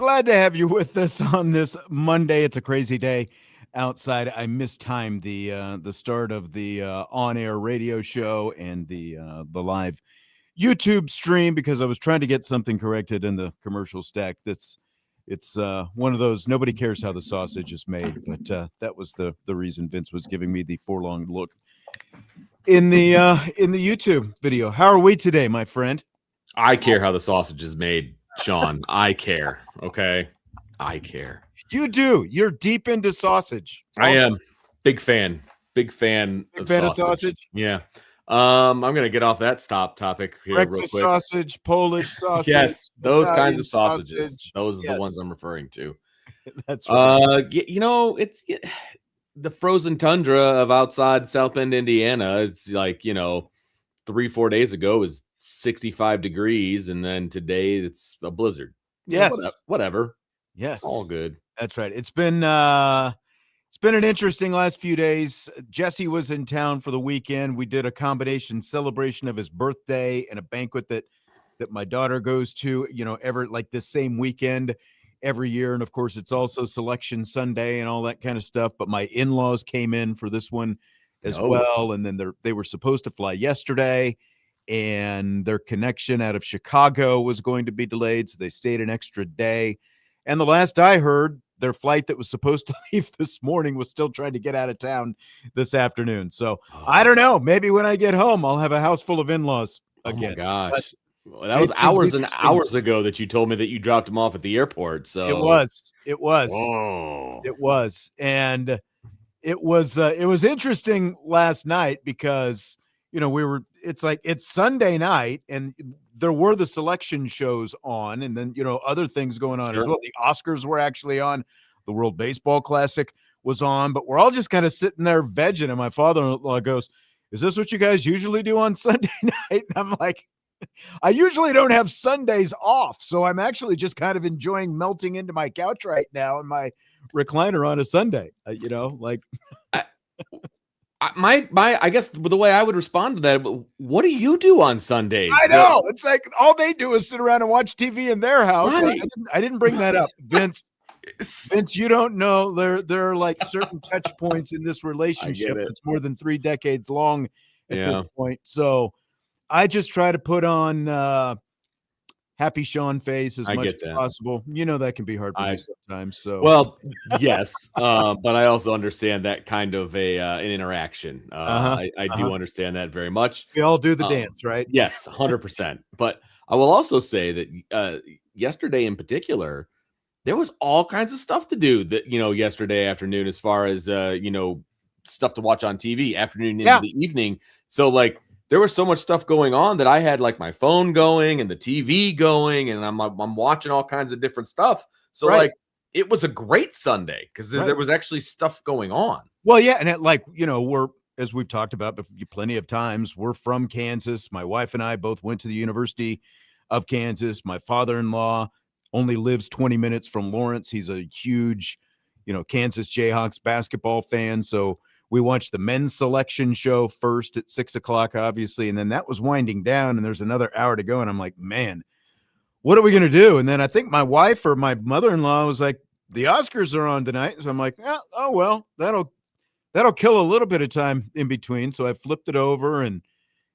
glad to have you with us on this Monday. It's a crazy day outside. I mistimed the start of the on-air radio show and the live YouTube stream because I was trying to get something corrected in the commercial stack. It's one of those nobody cares how the sausage is made, but that was the reason Vince was giving me the forlorn look in the YouTube video. How are we today, my friend? I care how the sausage is made, Sean. I care. Okay, I care. You do. You're deep into sausage. I am big fan of sausage. Yeah. I'm gonna get off that topic here Breakfast real quick. Sausage, Polish sausage. Yes, those Italian kinds of sausages. sausage. Those are Yes. the ones I'm referring to. That's right. It's the frozen tundra of outside South Bend, Indiana. It's like 3-4 days ago was 65 degrees, and then today it's a blizzard. Yes. Whatever. Yes. All good. That's right. It's been an interesting last few days. Jesse was in town for the weekend. We did a combination celebration of his birthday and a banquet that my daughter goes to, like this same weekend every year. And of course, it's also Selection Sunday and all that kind of stuff. But my in-laws came in for this one as well. And then they were supposed to fly yesterday, and their connection out of Chicago was going to be delayed. So they stayed an extra day. And the last I heard, their flight that was supposed to leave this morning was still trying to get out of town this afternoon. So I don't know. Maybe when I get home, I'll have a house full of in-laws again. Oh my gosh. Well, that was hours and hours ago that you told me that you dropped them off at the airport. So it was. Whoa. It was. And it was interesting last night because, it's Sunday night and there were the selection shows on, and then, other things going on as well. The Oscars were actually on. The World Baseball Classic was on, but we're all just kind of sitting there vegging. And my father-in-law goes, "Is this what you guys usually do on Sunday night?" And I'm like, I usually don't have Sundays off. So I'm actually just kind of enjoying melting into my couch right now in my recliner on a Sunday, I guess the way I would respond to that, what do you do on Sundays? I know. It's like all they do is sit around and watch TV in their house. Right. I didn't bring that up. Vince, you don't know there are like certain touch points in this relationship that's more than 3 decades long at this point. So I just try to put on happy Sean face as much as possible. That can be hard for me sometimes. So well, yes, but I also understand that kind of an interaction. I do understand that very much. We all do the dance, right? Yes, 100%. But I will also say that yesterday in particular, there was all kinds of stuff to do that yesterday afternoon, as far as stuff to watch on TV afternoon into the evening. So like, there was so much stuff going on that I had like my phone going and the TV going, and I'm watching all kinds of different stuff. So like, it was a great Sunday because there was actually stuff going on. Well, yeah, and we're, as we've talked about plenty of times, we're from Kansas. My wife and I both went to the University of Kansas. My father-in-law only lives 20 minutes from Lawrence. He's a huge, Kansas Jayhawks basketball fan. So we watched the men's selection show first at 6:00, obviously, and then that was winding down, and there's another hour to go. And I'm like, man, what are we going to do? And then I think my wife or my mother-in-law was like, the Oscars are on tonight. So I'm like, oh, well, that'll kill a little bit of time in between. So I flipped it over, and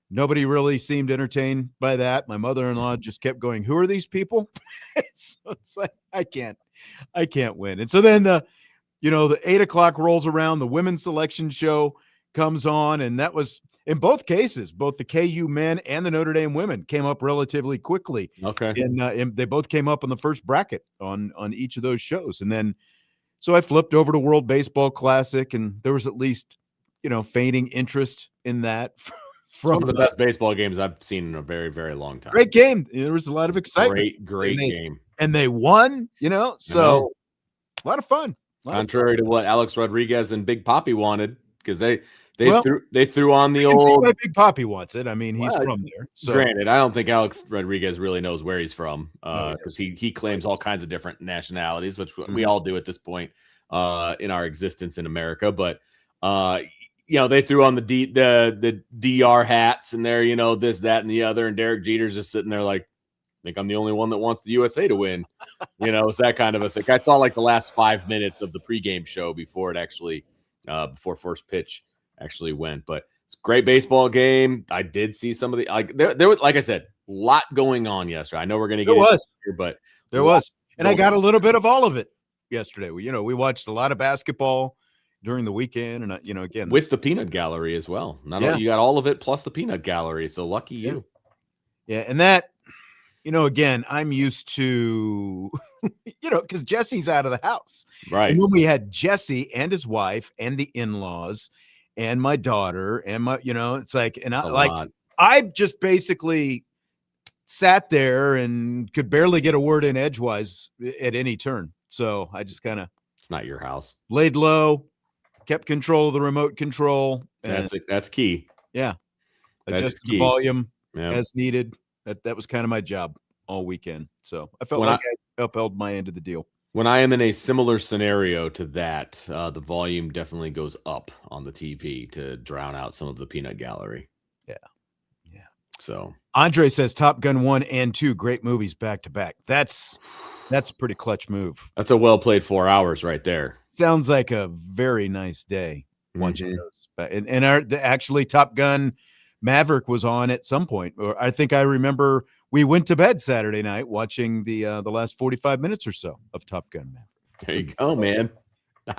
nobody really seemed entertained by that. My mother-in-law just kept going, who are these people? So it's like, I can't win. And so then the 8:00 rolls around, the women's selection show comes on, and that was, in both cases, both the KU men and the Notre Dame women came up relatively quickly. Okay. And they both came up in the first bracket on each of those shows. And then, so I flipped over to World Baseball Classic, and there was at least, feigning interest in that. One of the best baseball games I've seen in a very, very long time. Great game. There was a lot of excitement. Great game. And they won, so a lot of fun. Contrary to what Alex Rodriguez and Big Papi wanted, because they threw on the old. See why Big Papi wants it. I mean, he's from there. So granted, I don't think Alex Rodriguez really knows where he's from, because he claims all kinds of different nationalities, which we all do at this point in our existence in America. But they threw on the DR hats, and they're this, that, and the other, and Derek Jeter's just sitting there like, think I'm the only one that wants the USA to win. It's that kind of a thing. I saw like the last 5 minutes of the pregame show before it actually, before first pitch actually went. But it's a great baseball game. I did see some of the there was, like I said, a lot going on yesterday. I know we're going to get into it here, but there was, and I got a little bit of all of it yesterday. We watched a lot of basketball during the weekend, and again with the peanut gallery as well. You got all of it plus the peanut gallery. So lucky you. Yeah, and that, again, I'm used to, because Jesse's out of the house, right? And when we had Jesse and his wife and the in-laws and my daughter and my, it's like, and I just basically sat there and could barely get a word in edgewise at any turn. So I just kind of, it's not your house, laid low, kept control of the remote control. That's key. Yeah. Adjusted the volume as needed. That was kind of my job all weekend. So I felt I upheld my end of the deal. When I am in a similar scenario to that, the volume definitely goes up on the TV to drown out some of the peanut gallery. Yeah. So Andre says Top Gun 1 and 2, great movies back to back. That's a pretty clutch move. That's a well played 4 hours right there. Sounds like a very nice day watching those. And actually Top Gun Maverick was on at some point. Or I think I remember we went to bed Saturday night watching the last 45 minutes or so of Top Gun Maverick. There you go, man.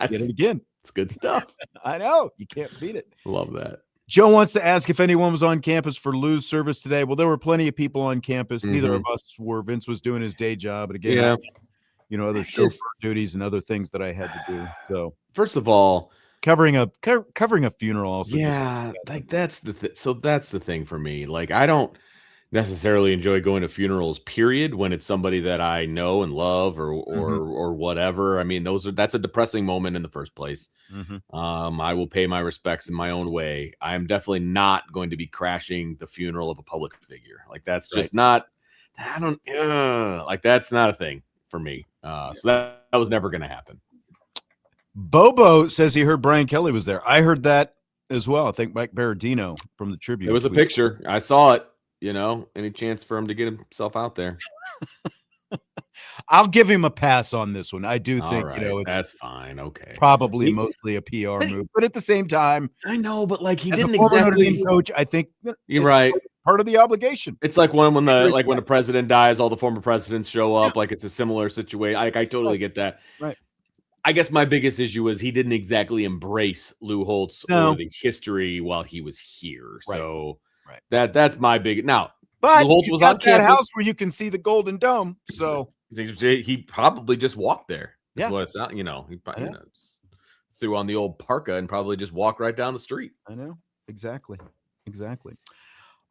Get it again. It's good stuff. I know. You can't beat it. Love that. Joe wants to ask if anyone was on campus for Lou's service today. Well, there were plenty of people on campus. Neither of us were. Vince was doing his day job. But again, other chauffeur duties and other things that I had to do. So first of all, covering a funeral also. That's the thing. So that's the thing for me. Like, I don't necessarily enjoy going to funerals, period, when it's somebody that I know and love or whatever. I mean, that's a depressing moment in the first place. I will pay my respects in my own way. I am definitely not going to be crashing the funeral of a public figure. Like, that's just not, that's not a thing for me. So that was never going to happen. Bobo says he heard Brian Kelly was there. I heard that as well. I think Mike Berardino from the Tribune. It was a picture. I saw it. Any chance for him to get himself out there? I'll give him a pass on this one. I do think, that's fine. Okay. Probably mostly a PR move, but at the same time, I know, but like he as didn't a former exactly Notre Dame coach. I think you're right. Part of the obligation. It's like when the president dies, all the former presidents show up. Like, it's a similar situation. I totally get that. Right. I guess my biggest issue was he didn't exactly embrace Lou Holtz or the history while he was here. Right. So that's my big now. But Lou Holtz was on that house where you can see the Golden Dome. So he probably just walked there. Yeah, what it's not. He probably threw on the old parka and probably just walked right down the street. I know exactly.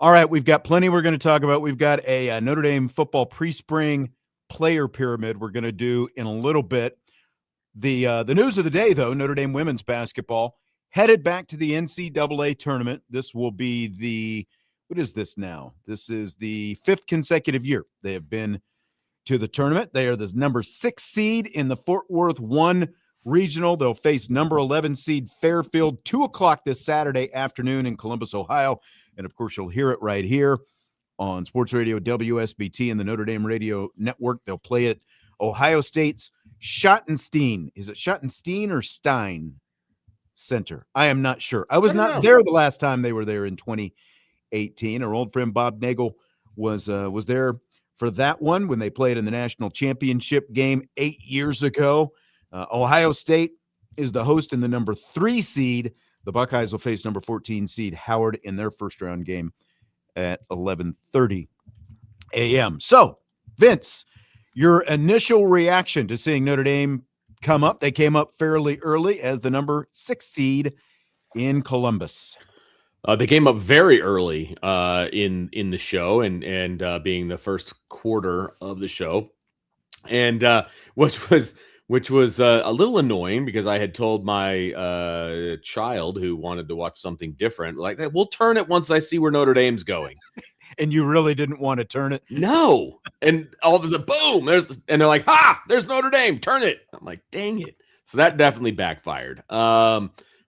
All right, we've got plenty we're going to talk about. We've got a Notre Dame football pre-spring player pyramid we're going to do in a little bit. The news of the day, though, Notre Dame women's basketball headed back to the NCAA tournament. This will be what is this now? This is the 5th consecutive year they have been to the tournament. They are the number 6 seed in the Fort Worth 1 regional. They'll face number 11 seed Fairfield, 2:00 this Saturday afternoon in Columbus, Ohio. And, of course, you'll hear it right here on Sports Radio WSBT and the Notre Dame Radio Network. They'll play at Ohio State's Schottenstein. Is it Schottenstein or Stein Center? I am not sure. I was not there the last time they were there in 2018. Our old friend Bob Nagel was there for that one when they played in the national championship game 8 years ago. Ohio State is the host and the number 3 seed. The Buckeyes will face number 14 seed Howard in their first round game at 11:30 a.m. So, Vince, your initial reaction to seeing Notre Dame come up? They came up fairly early as the number 6 seed in Columbus. They came up very early in the show and being the first quarter of the show, and which was a little annoying because I had told my child who wanted to watch something different, like, we'll turn it once I see where Notre Dame's going. And you really didn't want to turn it? No. And all of a sudden, boom, and they're like, there's Notre Dame, turn it. I'm like, dang it. So that definitely backfired.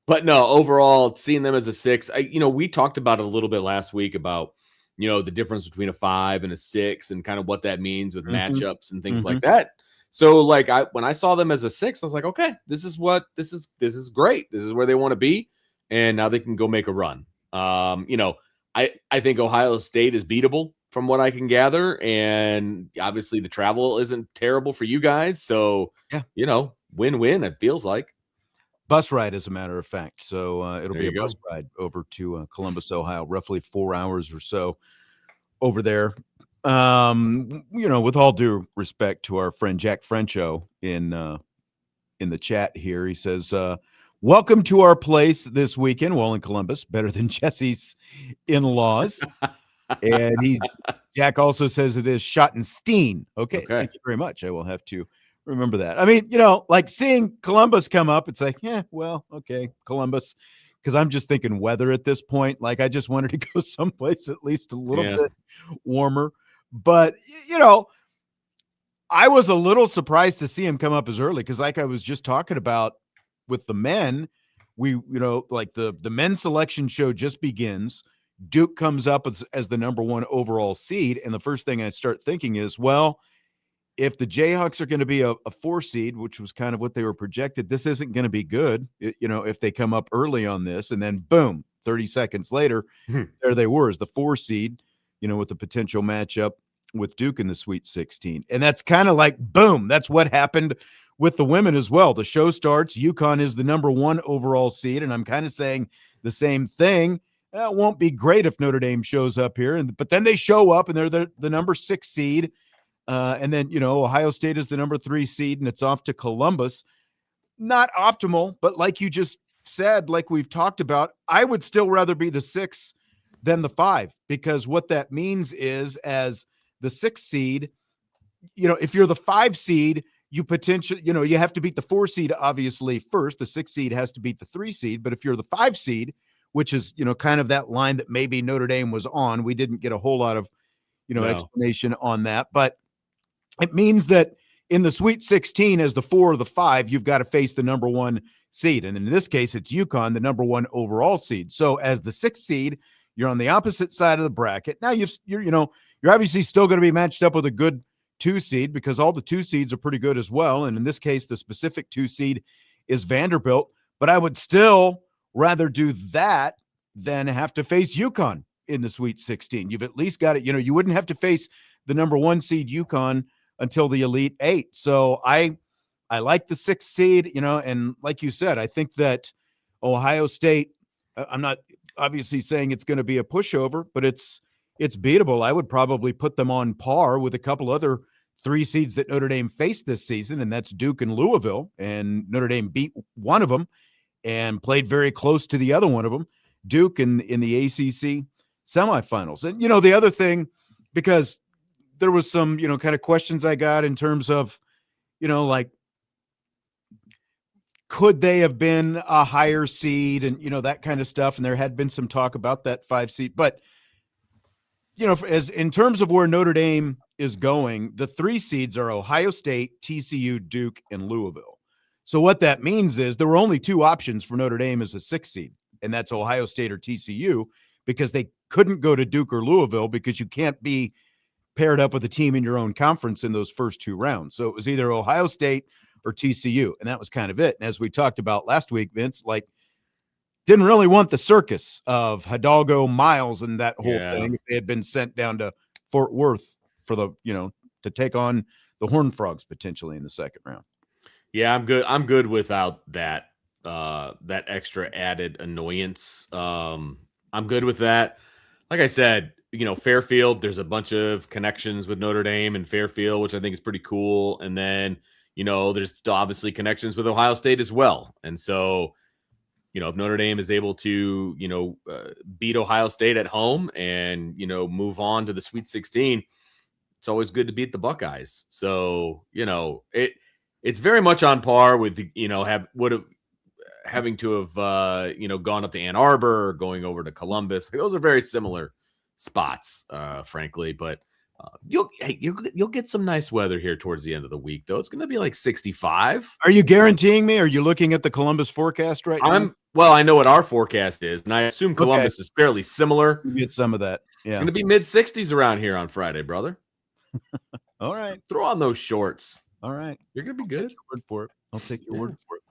But no, overall, seeing them as a 6, we talked about it a little bit last week about the difference between a 5 and a 6 and kind of what that means with Mhm. matchups and things like Mhm. that. So like when I saw them as a 6, I was like, okay, this is great. This is where they want to be. And now they can go make a run. I think Ohio State is beatable from what I can gather. And obviously the travel isn't terrible for you guys. So, Yeah. Win-win, it feels like. Bus ride, as a matter of fact. So it'll There be a you bus go. ride over to Columbus, Ohio, roughly 4 hours or so over there. With all due respect to our friend Jack Frencho in the chat here, he says, welcome to our place this weekend. Well, in Columbus, better than Jesse's in-laws. And Jack also says it is Schottenstein. Okay, Okay. thank you very much. I will have to remember that. I mean, like seeing Columbus come up, it's like, yeah, well, okay, Columbus. Because I'm just thinking weather at this point. Like, I just wanted to go someplace at least a little Yeah. bit warmer. But, I was a little surprised to see him come up as early because, like I was just talking about with the men, like the men's selection show just begins. Duke comes up as the number 1 overall seed, and the first thing I start thinking is, well, if the Jayhawks are going to be a 4 seed, which was kind of what they were projected, this isn't going to be good. If they come up early on this, and then boom, 30 seconds later, there they were as the 4 seed, with the potential matchup with Duke in the Sweet 16. And that's kind of like, boom, that's what happened with the women as well. The show starts. UConn is the number 1 overall seed, and I'm kind of saying the same thing. It won't be great if Notre Dame shows up here, but then they show up and they're the number 6 seed. And then, Ohio State is the number 3 seed, and it's off to Columbus. Not optimal, but like you just said, like we've talked about, I would still rather be the 6 than the 5, because what that means is, as the 6 seed, if you're the 5 seed, you potentially, you have to beat the 4 seed, obviously, first. The 6 seed has to beat the 3 seed. But if you're the 5 seed, which is, kind of that line that maybe Notre Dame was on, we didn't get a whole lot of, No. explanation on that. But it means that in the Sweet 16, as the 4 or the 5, you've got to face the number 1 seed. And in this case, it's UConn, the number 1 overall seed. So as the 6th seed, you're on the opposite side of the bracket. Now you're obviously still going to be matched up with a good 2 seed, because all the 2 seeds are pretty good as well. And in this case, the specific 2 seed is Vanderbilt. But I would still rather do that than have to face UConn in the Sweet 16. You've at least got it. You wouldn't have to face the number 1 seed UConn until the Elite 8. So I like the 6th seed, and like you said, I think that Ohio State, I'm not obviously saying it's going to be a pushover, but it's beatable. I would probably put them on par with a couple other 3 seeds that Notre Dame faced this season, and that's Duke and Louisville. And Notre Dame beat one of them and played very close to the other one of them, Duke, in the ACC semifinals. And, the other thing, because there was some, kind of questions I got in terms of, like, could they have been a higher seed and, that kind of stuff. And there had been some talk about that 5 seed. But, as in terms of where Notre Dame is going, the 3 seeds are Ohio State, TCU, Duke, and Louisville. So what that means is there were only 2 options for Notre Dame as a 6 seed, and that's Ohio State or TCU, because they couldn't go to Duke or Louisville because you can't be paired up with a team in your own conference in those first 2 rounds. So it was either Ohio State or TCU, and that was kind of it. And as we talked about last week, Vince, like, didn't really want the circus of Hidalgo, Miles, and that whole thing if they had been sent down to Fort Worth for the, to take on the Horned Frogs potentially in the second round. Yeah, I'm good without that that extra added annoyance. I'm good with that. Like I said, Fairfield, there's a bunch of connections with Notre Dame and Fairfield, which I think is pretty cool. And then, there's still obviously connections with Ohio State as well. And so, if Notre Dame is able to, beat Ohio State at home and, move on to the Sweet 16, it's always good to beat the Buckeyes. So, it's very much on par with, having to have, gone up to Ann Arbor or going over to Columbus. Those are very similar spots, frankly, but you'll get some nice weather here towards the end of the week, though. It's going to be like 65. Are you guaranteeing me? Are you looking at the Columbus forecast right now? Well, I know what our forecast is, and I assume Columbus is fairly similar. You get some of that. Yeah. It's going to be mid-60s around here on Friday, brother. All right. Throw on those shorts. All right. You're going to be I'll good. take your word for it. I'll take your word for it.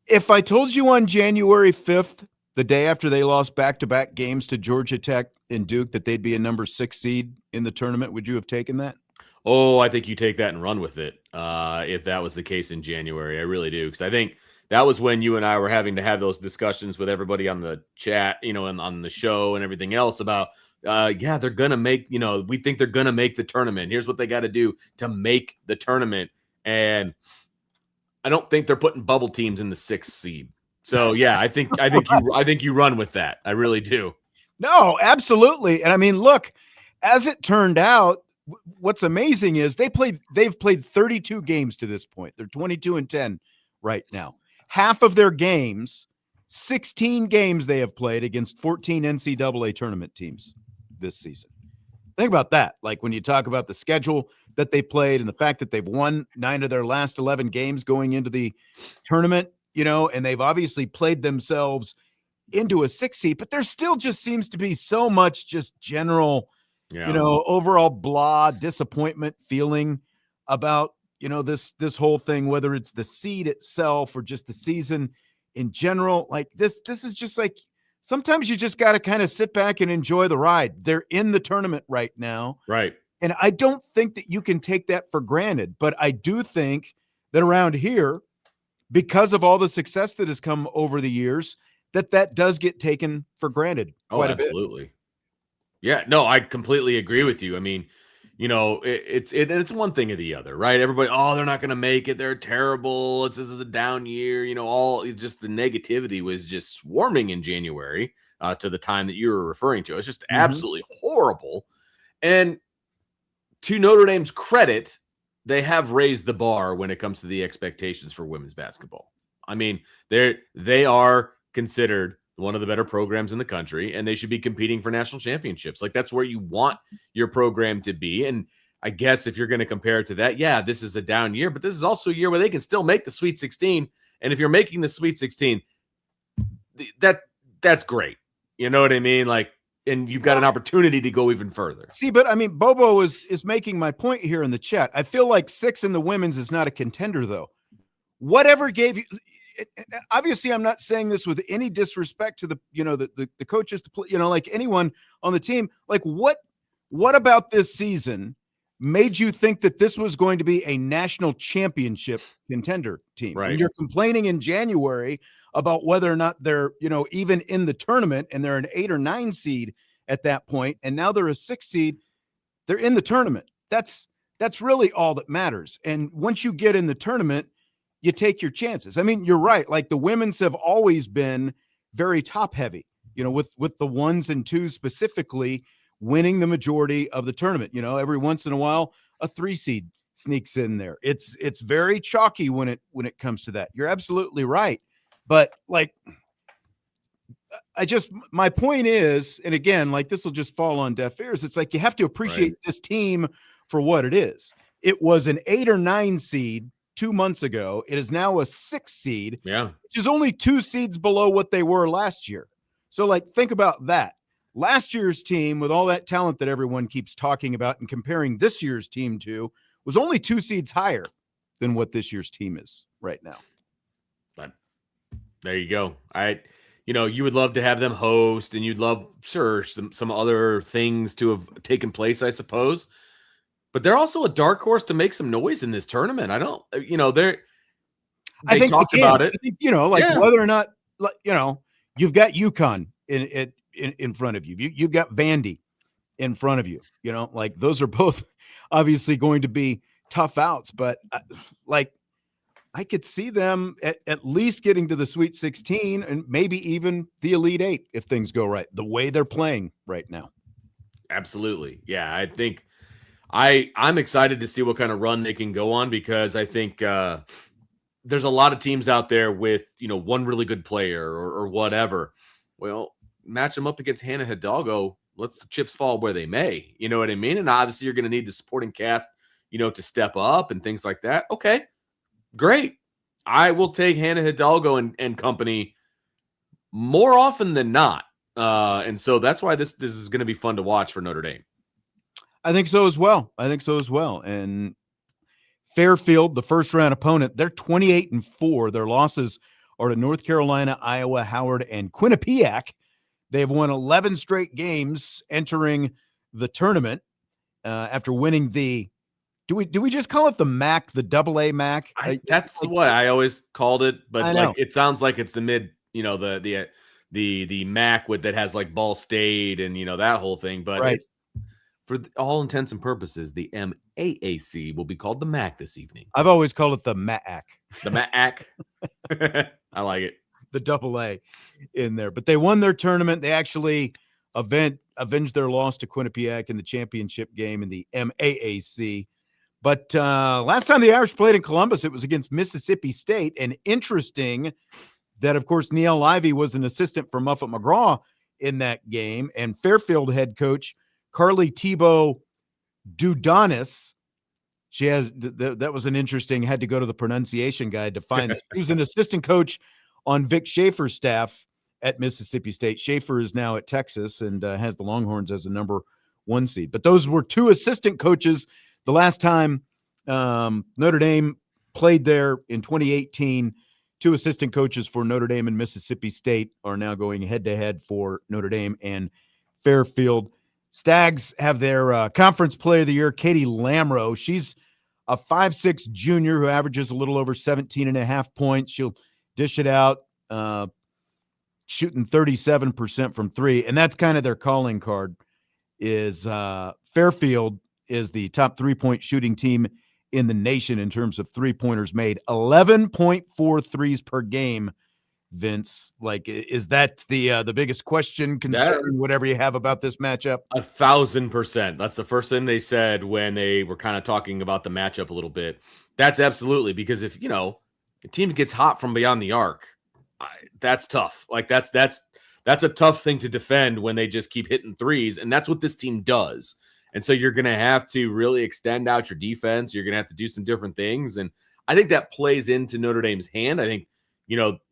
If I told you on January 5th, the day after they lost back-to-back games to Georgia Tech and Duke, that they'd be a number 6 seed in the tournament, would you have taken that? Oh, I think you take that and run with it if that was the case in January. I really do, because I think that was when you and I were having to have those discussions with everybody on the chat, and on the show and everything else about, they're going to make, we think they're going to make the tournament. Here's what they got to do to make the tournament. And I don't think they're putting bubble teams in the 6th seed. So yeah, I think you run with that. I really do. No, absolutely. And I mean, look, as it turned out, what's amazing is they've played 32 games to this point. They're 22-10 right now. Half of their games, 16 games they have played against 14 NCAA tournament teams this season. Think about that. Like when you talk about the schedule that they played and the fact that they've won 9 of their last 11 games going into the tournament, and they've obviously played themselves into a 6 seed, but there still just seems to be so much just general, overall blah disappointment feeling about, this whole thing, whether it's the seed itself or just the season in general. Like this is just like, sometimes you just got to kind of sit back and enjoy the ride. They're in the tournament right now. Right. And I don't think that you can take that for granted, but I do think that around here, because of all the success that has come over the years, that does get taken for granted quite a bit. Absolutely. Yeah, no, I completely agree with you. I mean, it's one thing or the other, right? Everybody, they're not going to make it. They're terrible. This is a down year. All just the negativity was just swarming in January to the time that you were referring to. It's just absolutely horrible. And to Notre Dame's credit, they have raised the bar when it comes to the expectations for women's basketball. I mean, they are considered one of the better programs in the country, and they should be competing for national championships. Like, that's where you want your program to be. And I guess if you're going to compare it to that, yeah, this is a down year, but this is also a year where they can still make the Sweet 16. And if you're making the Sweet 16, that's great. You know what I mean? Like, and you've got an opportunity to go even further. See, but I mean, Bobo is making my point here in the chat. I feel like 6 in the women's is not a contender, though. Whatever gave you, obviously, I'm not saying this with any disrespect to the coaches, like anyone on the team. Like, what about this season made you think that this was going to be a national championship contender team? Right. And you're complaining in January about whether or not they're, even in the tournament, and they're an 8 or 9 seed at that point, and now they're a 6 seed. They're in the tournament. That's really all that matters. And once you get in the tournament, you take your chances. I mean, you're right. Like, the women's have always been very top heavy, with the 1s and 2s specifically winning the majority of the tournament. Every once in a while, a 3 seed sneaks in there. It's very chalky when it comes to that. You're absolutely right. But like, my point is, and again, like, this will just fall on deaf ears. It's like, you have to appreciate this team for what it is. It was an 8 or 9 seed 2 months ago. It is now a 6 seed, which is only 2 seeds below what they were last year. So, like, think about that. Last year's team, with all that talent that everyone keeps talking about and comparing this year's team to, was only 2 seeds higher than what this year's team is right now. But there you go. You would love to have them host, and you'd love, sure, some other things to have taken place, I suppose. But they're also a dark horse to make some noise in this tournament. I don't, they talked about it. I think, whether or not, you've got UConn in front of you. You've got Vandy in front of you. Like, those are both obviously going to be tough outs. But I could see them at least getting to the Sweet 16 and maybe even the Elite 8 if things go right, the way they're playing right now. Absolutely. Yeah, I think I'm excited to see what kind of run they can go on, because I think there's a lot of teams out there with, one really good player or whatever. Well, match them up against Hannah Hidalgo. Let the chips fall where they may. You know what I mean? And obviously you're going to need the supporting cast, to step up and things like that. Okay, great. I will take Hannah Hidalgo and company more often than not. And so that's why this is going to be fun to watch for Notre Dame. I think so as well. And Fairfield, the first round opponent, they're 28-4. Their losses are to North Carolina, Iowa, Howard, and Quinnipiac. They've won 11 straight games entering the tournament after winning the. Do we just call it the MAC, the AA MAC? That's what I always called it, but like it sounds like it's the mid, the MAC that has like Ball State and that whole thing. But right. It's for all intents and purposes, the MAAC will be called the MAC this evening. I've always called it the MAC. The MAC. I like it. The AA in there, but they won their tournament. They actually avenged their loss to Quinnipiac in the championship game in the MAAC. But last time the Irish played in Columbus, it was against Mississippi State. And interesting that, of course, Neil Livey was an assistant for Muffet McGraw in that game. And Fairfield head coach Carly Thibault Dudonis, she has that was an interesting, had to go to the pronunciation guide to find that. She was an assistant coach on Vic Schaefer's staff at Mississippi State. Schaefer is now at Texas and has the Longhorns as a number 1 seed. But those were two assistant coaches. The last time Notre Dame played there in 2018, two assistant coaches for Notre Dame and Mississippi State are now going head-to-head for Notre Dame and Fairfield. Stags have their conference player of the year, Katie Lamro. She's a 5'6" junior who averages a little over 17.5 points. She'll dish it out, shooting 37% from three. And that's kind of their calling card is Fairfield is the top 3-point shooting team in the nation in terms of three-pointers made. 11.4 threes per game, Vince. Like, is that the biggest question, concern, whatever you have about this matchup? 1,000%. That's the first thing they said when they were kind of talking about the matchup a little bit. That's absolutely, because if, a team gets hot from beyond the arc, that's tough. Like that's a tough thing to defend when they just keep hitting threes. And that's what this team does. And so you're going to have to really extend out your defense. You're going to have to do some different things. And I think that plays into Notre Dame's hand. I think,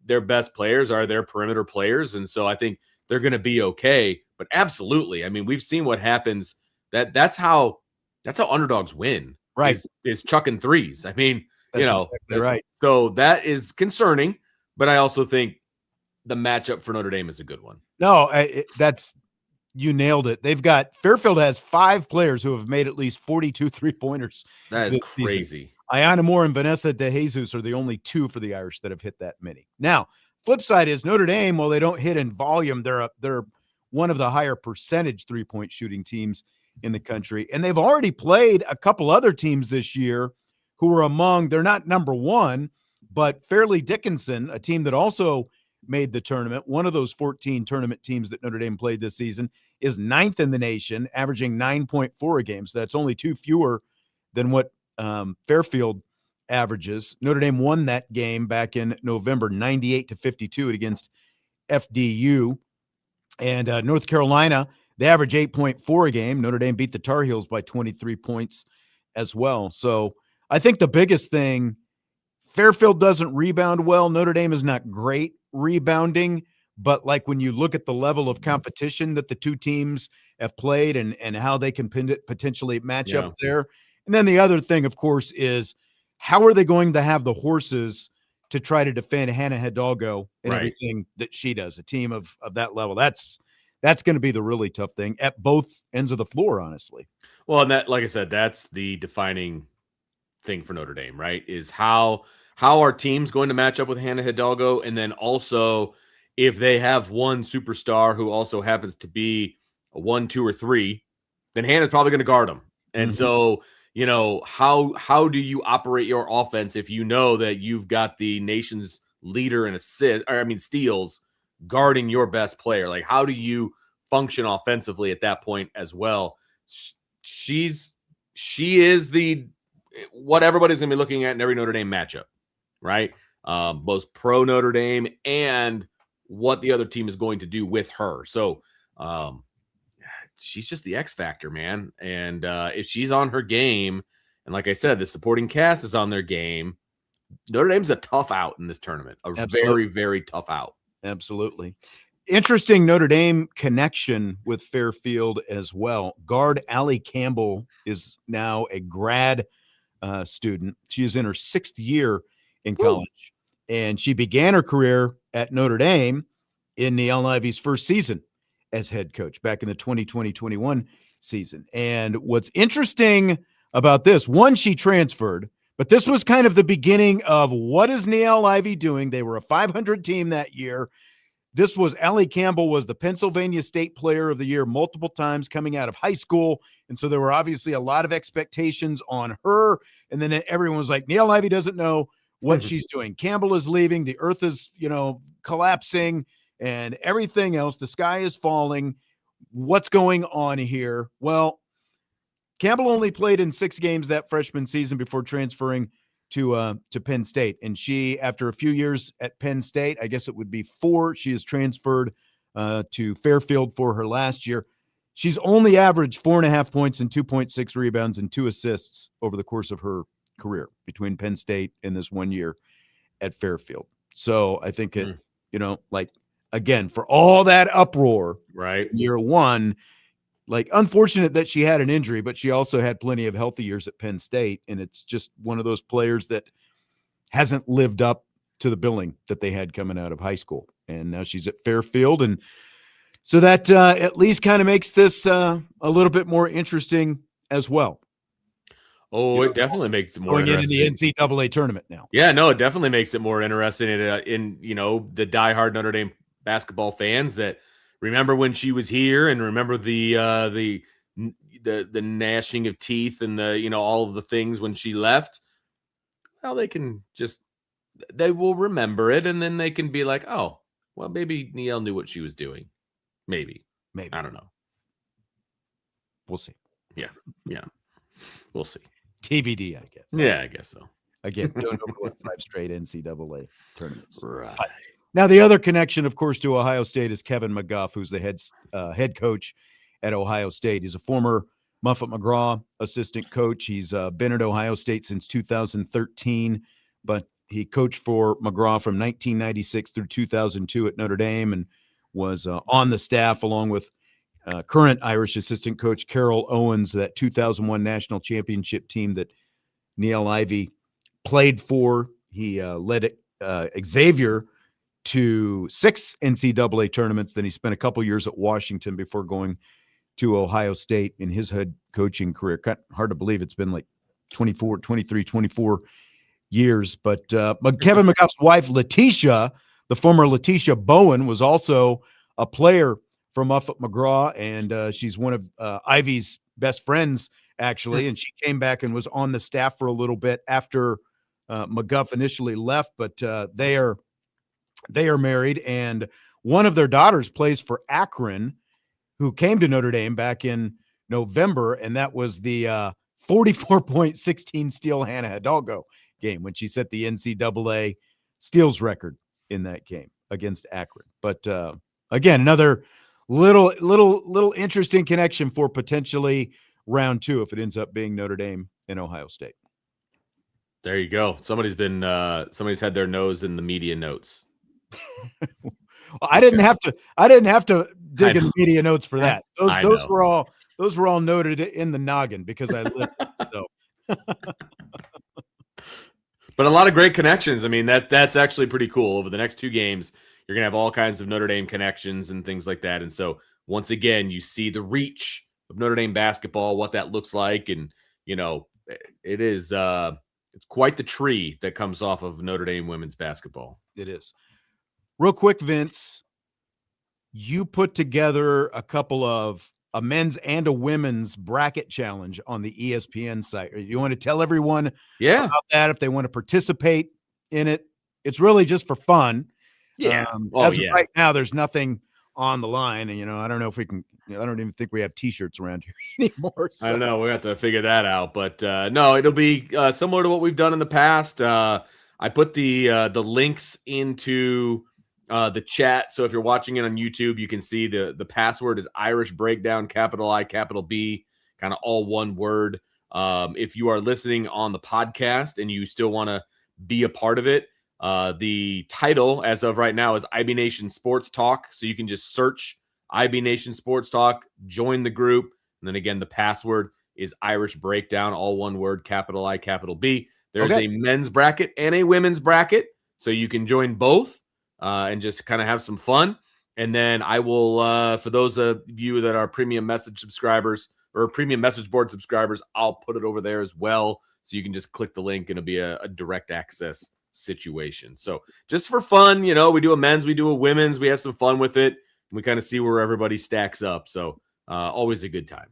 their best players are their perimeter players. And so I think they're going to be okay. But absolutely. I mean, we've seen what happens. That's how underdogs win. Right. Is chucking threes. I mean, that's exactly right. So that is concerning. But I also think the matchup for Notre Dame is a good one. No, you nailed it. Fairfield has 5 players who have made at least 42 3-pointers. That is crazy. Season. Ayana Moore and Vanessa DeJesus are the only 2 for the Irish that have hit that many. Now, flip side is Notre Dame, while they don't hit in volume, they're one of the higher percentage 3-point shooting teams in the country. And they've already played a couple other teams this year who are they're not number 1, but Fairleigh Dickinson, a team that also made the tournament, one of those 14 tournament teams that Notre Dame played this season, is 9th in the nation, averaging 9.4 a game. So that's only 2 fewer than what Fairfield averages. Notre Dame won that game back in November, 98-52 against FDU. And North Carolina, they average 8.4 a game. Notre Dame beat the Tar Heels by 23 points as well. So I think the biggest thing, Fairfield doesn't rebound well. Notre Dame is not great rebounding, but like when you look at the level of competition that the two teams have played and how they can potentially match up there. And then the other thing, of course, is how are they going to have the horses to try to defend Hannah Hidalgo and everything that she does, a team of that level? That's going to be the really tough thing at both ends of the floor, honestly. Well, and that, like I said, that's the defining thing for Notre Dame, right? Is how are teams going to match up with Hannah Hidalgo? And then also, if they have one superstar who also happens to be a 1, 2, or 3, then Hannah's probably going to guard them. And so, how do you operate your offense if you know that you've got the nation's leader in steals guarding your best player? Like, how do you function offensively at that point as well? She is what everybody's going to be looking at in every Notre Dame matchup, right? Both pro Notre Dame and what the other team is going to do with her. So she's just the X factor, man. And if she's on her game, and like I said, the supporting cast is on their game, Notre Dame's a tough out in this tournament. A Absolutely. very, very tough out. Absolutely. Interesting Notre Dame connection with Fairfield as well. Guard Allie Campbell is now a grad student. She is in her 6th year in college, and she began her career at Notre Dame in Niele Ivy's first season as head coach back in the 2020-21 season. And what's interesting about this, one, she transferred, but this was kind of the beginning of what is Niele Ivy doing? They were a 500 team that year. This was Allie Campbell was the Pennsylvania State Player of the Year multiple times coming out of high school. And so there were obviously a lot of expectations on her. And then everyone was like, Niele Ivy doesn't know what she's doing. Campbell is leaving. The earth is, collapsing and everything else. The sky is falling. What's going on here? Well, Campbell only played in 6 games that freshman season before transferring to Penn State. And she, after a few years at Penn State, I guess it would be 4, she is transferred to Fairfield for her last year. She's only averaged 4.5 points and 2.6 rebounds and 2 assists over the course of her career between Penn State and this 1 year at Fairfield. So I think it, again, for all that uproar, right, year 1, unfortunate that she had an injury, but she also had plenty of healthy years at Penn State. And it's just one of those players that hasn't lived up to the billing that they had coming out of high school. And now she's at Fairfield. And so that at least kind of makes this a little bit more interesting as well. Oh, it definitely makes it more interesting. Going into the NCAA tournament now. Yeah, no, it definitely makes it more interesting in the diehard Notre Dame basketball fans that remember when she was here and remember the gnashing of teeth and the all of the things when she left. Well, they will remember it, and then they can be like, oh, well, maybe Niele knew what she was doing. Maybe I don't know. We'll see. Yeah, we'll see. TBD, I guess. Yeah, I guess so. Again, don't overlook 5 straight NCAA tournaments. Right. Now, the other connection, of course, to Ohio State is Kevin McGuff, who's the head coach at Ohio State. He's a former Muffet-McGraw assistant coach. He's been at Ohio State since 2013, but he coached for McGraw from 1996 through 2002 at Notre Dame and was on the staff along with current Irish assistant coach Carol Owens, that 2001 national championship team that Niele Ivy played for. He led Xavier to 6 NCAA tournaments. Then he spent a couple years at Washington before going to Ohio State in his head coaching career. Kind of hard to believe it's been like 24 years. But Kevin McGuff's wife, Letitia, the former Letitia Bowen, was also a player for Muffet-McGraw, and she's one of Ivy's best friends, actually. And she came back and was on the staff for a little bit after McGuff initially left, but they are married, and one of their daughters plays for Akron, who came to Notre Dame back in November, and that was the 44.16 steal Hannah Hidalgo game when she set the NCAA steals record in that game against Akron. But again, another little interesting connection for potentially round 2 if it ends up being Notre Dame and Ohio State. There you go. Somebody's had their nose in the media notes. Well, I didn't have to dig in the media notes for that. Those were all noted in the noggin because I lived so. But a lot of great connections. I mean, that's actually pretty cool. Over the next 2 games, you're going to have all kinds of Notre Dame connections and things like that. And so once again, you see the reach of Notre Dame basketball, what that looks like. And, it is it's quite the tree that comes off of Notre Dame women's basketball. It is. Real quick, Vince, you put together a couple of a men's and a women's bracket challenge on the ESPN site. You want to tell everyone about that if they want to participate in it? It's really just for fun. Yeah. Right now, there's nothing on the line, and I don't know if we can. I don't even think we have T-shirts around here anymore. So. I don't know. We have to figure that out, but no, it'll be similar to what we've done in the past. I put the links into the chat, so if you're watching it on YouTube, you can see the password is Irish Breakdown, capital I, capital B, kind of all one word. If you are listening on the podcast and you still want to be a part of it. The title as of right now is IB Nation Sports Talk. So you can just search IB Nation Sports Talk, join the group. And then again, the password is Irish Breakdown, all one word, capital I, capital B. There's a men's bracket and a women's bracket. So you can join both and just kind of have some fun. And then I will, for those of you that are premium message subscribers or premium message board subscribers, I'll put it over there as well. So you can just click the link and it'll be a direct access situation. So just for fun, we do a men's, we do a women's, we have some fun with it. And we kind of see where everybody stacks up. So always a good time.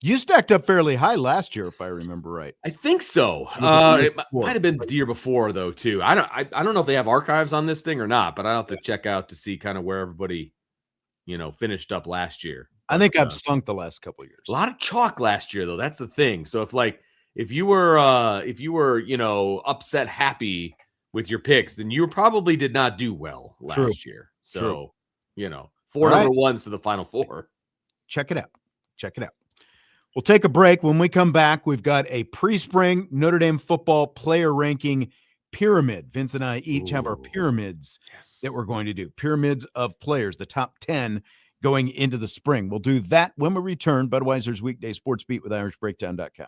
You stacked up fairly high last year, if I remember right. I think so. It might have been the year before, though, too. I don't know if they have archives on this thing or not, but I'll have to check out to see kind of where everybody, finished up last year. I think I've stunk the last couple of years. A lot of chalk last year, though. That's the thing. So if you were upset happy with your picks, then you probably did not do well last year. So, 4 number ones to the Final Four. Check it out. We'll take a break. When we come back, we've got a pre-spring Notre Dame football player ranking pyramid. Vince and I each have our pyramids that we're going to do. Pyramids of players, the top 10 going into the spring. We'll do that when we return. Budweiser's Weekday Sports Beat with IrishBreakdown.com.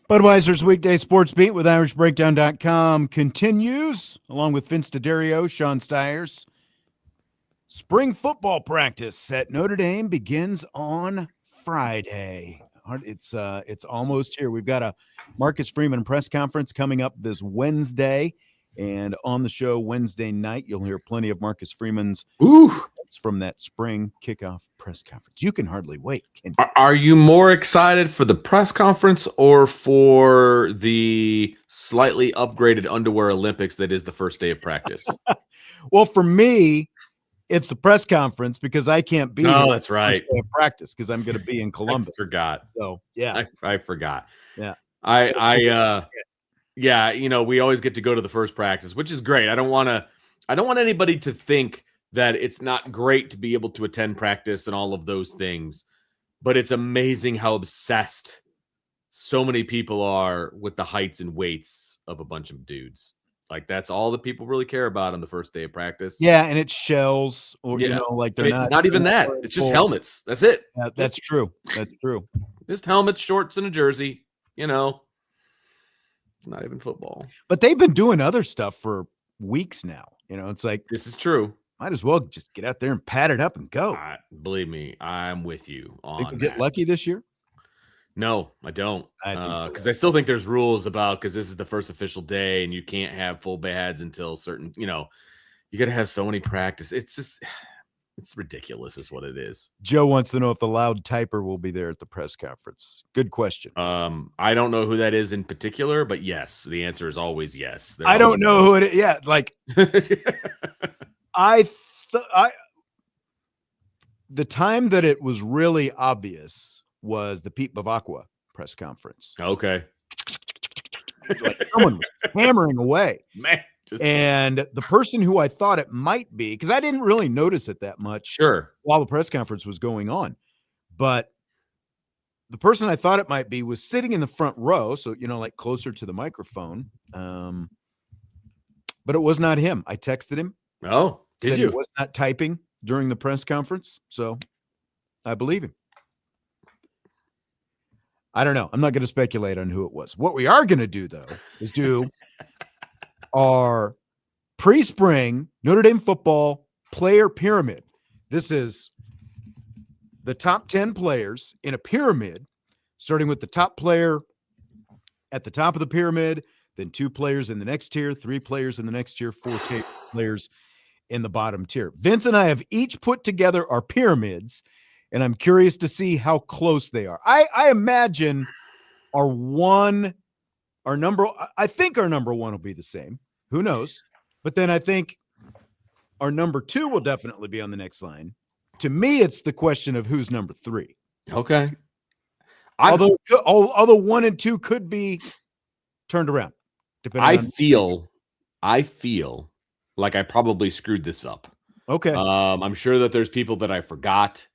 Budweiser's weekday sports beat with IrishBreakdown.com continues, along with Vince D'Addario, Sean Stiers. Spring football practice at Notre Dame begins on Friday. It's almost here. We've got a Marcus Freeman press conference coming up this Wednesday, and on the show Wednesday night, you'll hear plenty of Marcus Freeman's from that spring kickoff press conference. You can hardly wait. Are you more excited for the press conference or for the slightly upgraded underwear Olympics that is the first day of practice? Well, for me, it's the press conference because I can't be here that's right. Day of practice because I'm going to be in Columbus. I forgot. So yeah, I forgot. Yeah, yeah. You know, we always get to go to the first practice, which is great. I don't want anybody to think that it's not great to be able to attend practice and all of those things, but it's amazing how obsessed so many people are with the heights and weights of a bunch of dudes. Like that's all that people really care about on the first day of practice. Yeah, and it's shells, or like they're it's not even that. It's just helmets. That's it. Yeah, that's true. That's true. Just helmets, shorts, and a jersey. You know, it's not even football. But they've been doing other stuff for weeks now. You know, it's like this is true. Might as well just get out there and pad it up and go. Believe me, I'm with you on Think we'll get lucky this year? No, I don't. Because I still think there's rules about because this is the first official day and you can't have full pads until certain, you got to have so many practice. It's just, it's ridiculous is what it is. Joe wants to know if the loud typer will be there at the press conference. Good question. I don't know who that is in particular, but yes, the answer is always yes. I don't know who it is. Yeah, like the time that it was really obvious was the Pete Bavacqua press conference. Okay. Like someone was hammering away. Man. And the person who I thought it might be, because I didn't really notice it that much while the press conference was going on, but the person I thought it might be was sitting in the front row, so, like closer to the microphone. But it was not him. I texted him. Oh, did you? He was not typing during the press conference, so I believe him. I don't know. I'm not going to speculate on who it was. What we are going to do, though, is do our pre-spring Notre Dame football player pyramid. This is the top 10 players in a pyramid, starting with the top player at the top of the pyramid, then 2 players in the next tier, 3 players in the next tier, 4 players in the bottom tier. Vince and I have each put together our pyramids, and I'm curious to see how close they are. I imagine I think our number 1 will be the same. Who knows? But then I think our number 2 will definitely be on the next line. To me, it's the question of who's number 3. Okay. Although 1 and 2 could be turned around. I feel like I probably screwed this up. Okay. I'm sure that there's people that I forgot.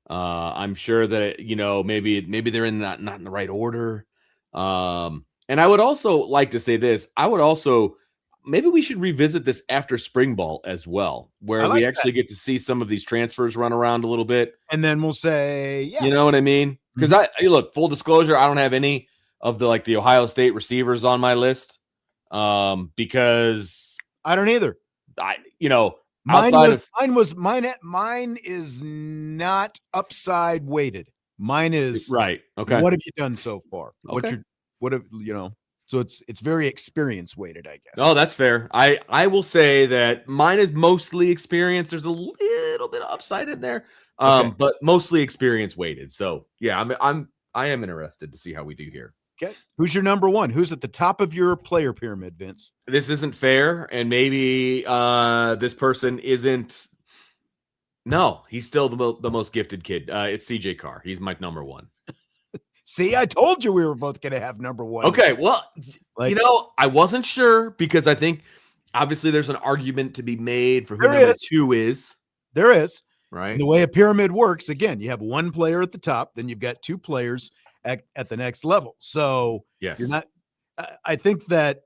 I'm sure that, maybe they're not in the right order. And I would also like to say this. Maybe we should revisit this after spring ball as well, where we actually get to see some of these transfers run around a little bit. And then we'll say, yeah. You know what I mean? Because look, full disclosure, I don't have any of the Ohio State receivers on my list. Because I don't either. Mine is not upside weighted. Mine is right. Okay. What have you done so far? Okay. So it's very experience weighted, I guess. Oh, that's fair. I will say that mine is mostly experience. There's a little bit of upside in there. But mostly experience weighted. So yeah, I am interested to see how we do here. Okay. Who's your number 1? Who's at the top of your player pyramid, Vince? This isn't fair, and maybe this person isn't. No, he's still the most gifted kid. It's CJ Carr. He's my number 1. See, I told you we were both going to have number 1. Okay, well, I wasn't sure because I think obviously there's an argument to be made for who number 2 is. There is. Right. And the way a pyramid works, again, you have 1 player at the top, then you've got 2 players at the next level. So yes, you're not. I think that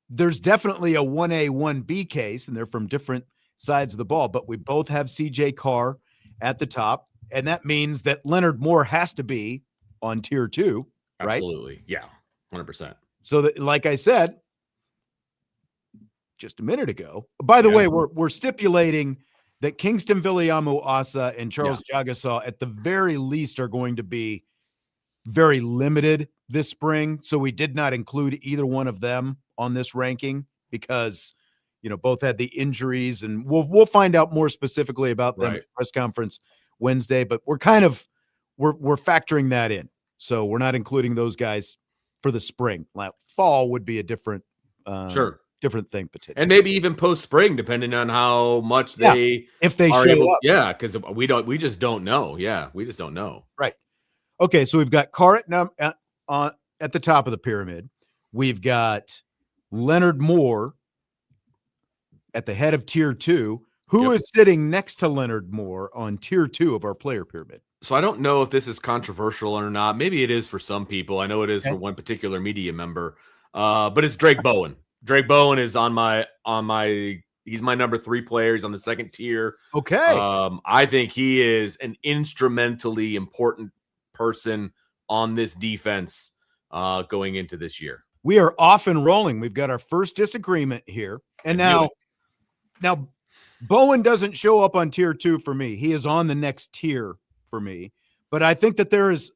there's definitely a 1A, 1B case, and they're from different sides of the ball, but we both have CJ Carr at the top, and that means that Leonard Moore has to be on tier 2, right? Absolutely. Yeah. 100%. So that, like I said just a minute ago, by the way, we're stipulating that Kingston Viliamu Asa and Charles Jagasaw at the very least are going to be very limited this spring. So we did not include either one of them on this ranking because, both had the injuries, and we'll find out more specifically about them at the press conference Wednesday, but we're factoring that in. So we're not including those guys for the spring. Fall would be a different different thing potentially. And maybe even post spring, depending on how much if they are show able, up. Yeah, because we just don't know. Yeah, we just don't know. Right. Okay, so we've got Carr at the top of the pyramid. We've got Leonard Moore at the head of tier 2. Who is sitting next to Leonard Moore on tier 2 of our player pyramid? So I don't know if this is controversial or not. Maybe it is for some people. I know it is for one particular media member. But it's Drake Bowen. Drake Bowen is he's my number 3 player. He's on the second tier. Okay. I think he is an instrumentally important person on this defense going into this year. We are off and rolling. We've got our first disagreement here. And now Bowen doesn't show up on tier 2 for me. He is on the next tier for me. But I think that there is,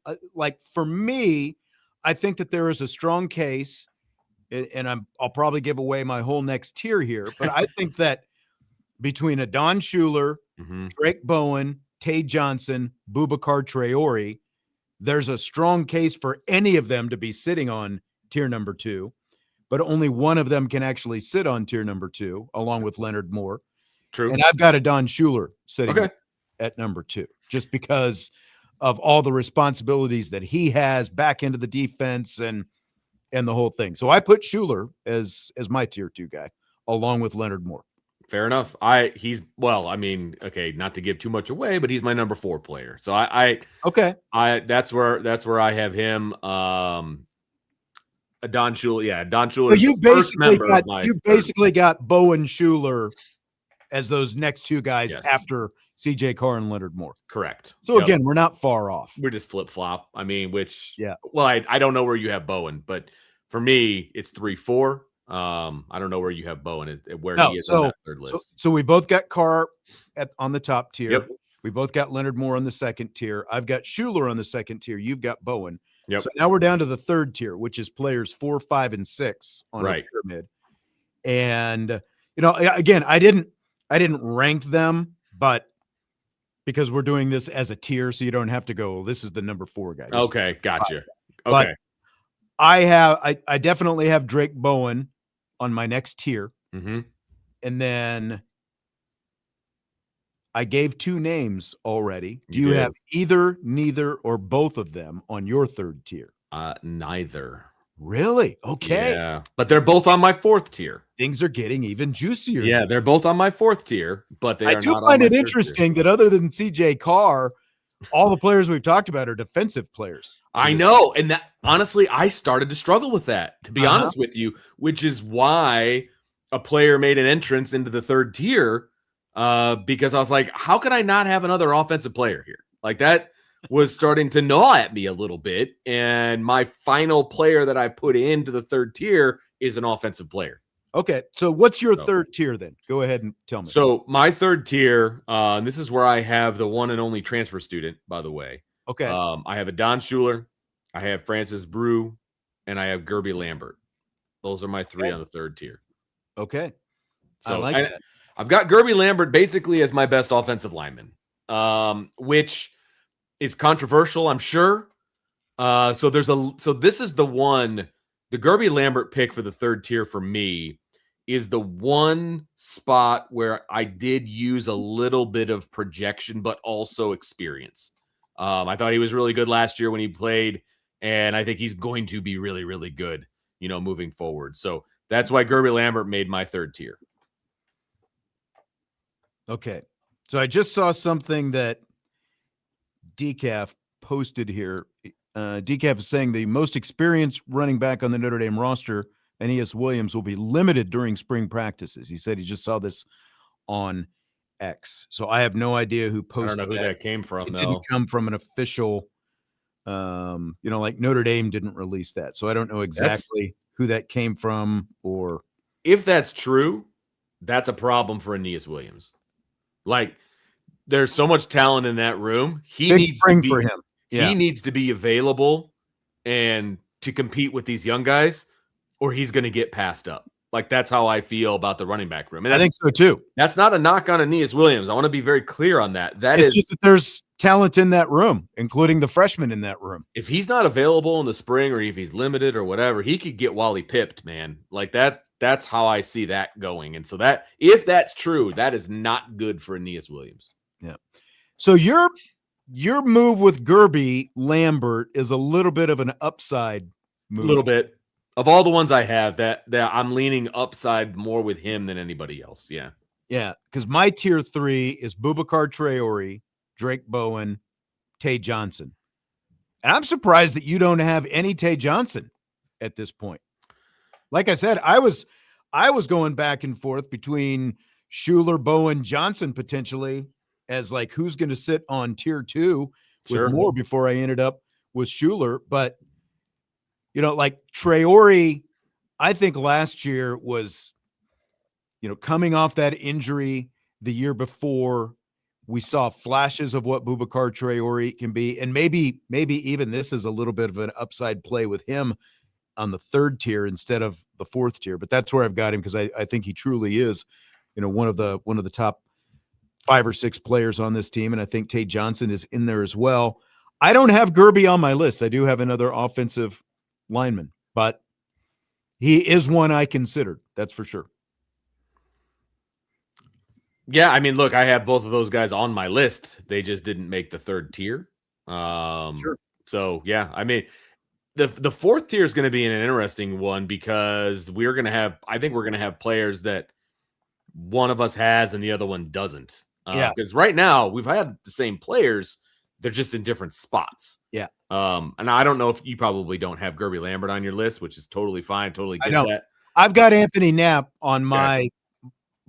for me, I think that there is a strong case, and I'll probably give away my whole next tier here, but I think that between Adon Schuler, Drake Bowen, Tay Johnson, Boubacar Traore, there's a strong case for any of them to be sitting on tier number 2, but only one of them can actually sit on tier number 2, along with Leonard Moore. True. And I've got Adon Schuler sitting at number 2, just because of all the responsibilities that he has back into the defense and the whole thing. So I put Schuler as my tier 2 guy, along with Leonard Moore. Fair enough. Not to give too much away, but he's my number 4 player. So that's where I have him. Adon Schuler. Yeah, Adon Schuler. So you basically got Bowen Schuler as those next 2 guys after CJ Carr and Leonard Moore. Correct. So again, we're not far off. We're just flip flop. I don't know where you have Bowen, but for me, it's 3-4. I don't know where you have Bowen he is on that third list. So we both got Carr on the top tier. Yep. We both got Leonard Moore on the second tier. I've got Schuler on the second tier. You've got Bowen. Yep. So now we're down to the third tier, which is players 4, 5, and 6 on the pyramid. And again, I didn't rank them, but because we're doing this as a tier, so you don't have to go, well, this is the number 4 guy. Okay, gotcha. Okay. But I definitely have Drake Bowen on my next tier. Mm-hmm. And then I gave 2 names already. Do you have either, neither, or both of them on your third tier? Neither. Really? Okay. Yeah, but they're both on my 4th tier. Things are getting even juicier. Yeah, they're both on my 4th tier, but I do find it interesting that other than CJ Carr, all the players we've talked about are defensive players. I know. And that honestly, I started to struggle with that, to be honest with you, which is why a player made an entrance into the 3rd tier. Because I was like, how can I not have another offensive player here? Like that was starting to gnaw at me a little bit. And my final player that I put into the 3rd tier is an offensive player. Okay. So what's your 3rd tier then? Go ahead and tell me. So my 3rd tier, and this is where I have the one and only transfer student, by the way. Okay. I have Adon Schuler, I have Francis Brew, and I have Gerby Lambert. Those are my 3 on the 3rd tier. Okay. So I like that. I've got Gerby Lambert basically as my best offensive lineman, which is controversial, I'm sure. So this is the one, the Gerby Lambert pick for the 3rd tier for me is the one spot where I did use a little bit of projection, but also experience. I thought he was really good last year when he played, and I think he's going to be really, really good, moving forward. So that's why Gerby Lambert made my 3rd tier. Okay. So I just saw something that Decaf posted here. Decaf is saying the most experienced running back on the Notre Dame roster, Aeneas Williams, will be limited during spring practices. He said he just saw this on X. So I have no idea who posted I don't know who that came from, It though. didn't come from an official Like Notre Dame didn't release that. So I don't know exactly who that came from or. If that's true, that's a problem for Aeneas Williams. Like, there's so much talent in that room. He Big needs spring to be, for him. Yeah. He needs to be available and to compete with these young guys, or he's going to get passed up. Like, that's how I feel about the running back room. And I think so too. That's not a knock on Aeneas Williams. I want to be very clear on that. It's just that there's talent in that room, including the freshmen in that room. If he's not available in the spring, or if he's limited or whatever, he could get Wally pipped, man. Like that's how I see that going. And so that, if that's true, that is not good for Aeneas Williams. Yeah. So your move with Gerby Lambert is a little bit of an upside move. A little bit. Of all the ones I have, that I'm leaning upside more with him than anybody else. Yeah. Yeah. Because my tier 3 is Boubacar Traore, Drake Bowen, Tay Johnson. And I'm surprised that you don't have any Tay Johnson at this point. Like I said, I was going back and forth between Schuler, Bowen, Johnson potentially as like who's going to sit on tier 2 with more before I ended up with Schuler. But, like Traore, I think last year was, coming off that injury the year before, we saw flashes of what Boubacar Traore can be. And maybe even this is a little bit of an upside play with him on the 3rd tier instead of the 4th tier. But that's where I've got him because I think he truly is, one of the top 5 or 6 players on this team. And I think Tay Johnson is in there as well. I don't have Gerby on my list. I do have another offensive lineman, but he is one I considered. That's for sure. Yeah, I mean, look, I have both of those guys on my list. They just didn't make the 3rd tier. Sure. So, yeah, I mean, the 4th tier is going to be an interesting one because I think we're going to have players that one of us has and the other one doesn't. Because right now we've had the same players. They're just in different spots. Yeah. And I don't know if you probably don't have Gerby Lambert on your list, which is totally fine. Totally get that. I've got Anthony Knapp on my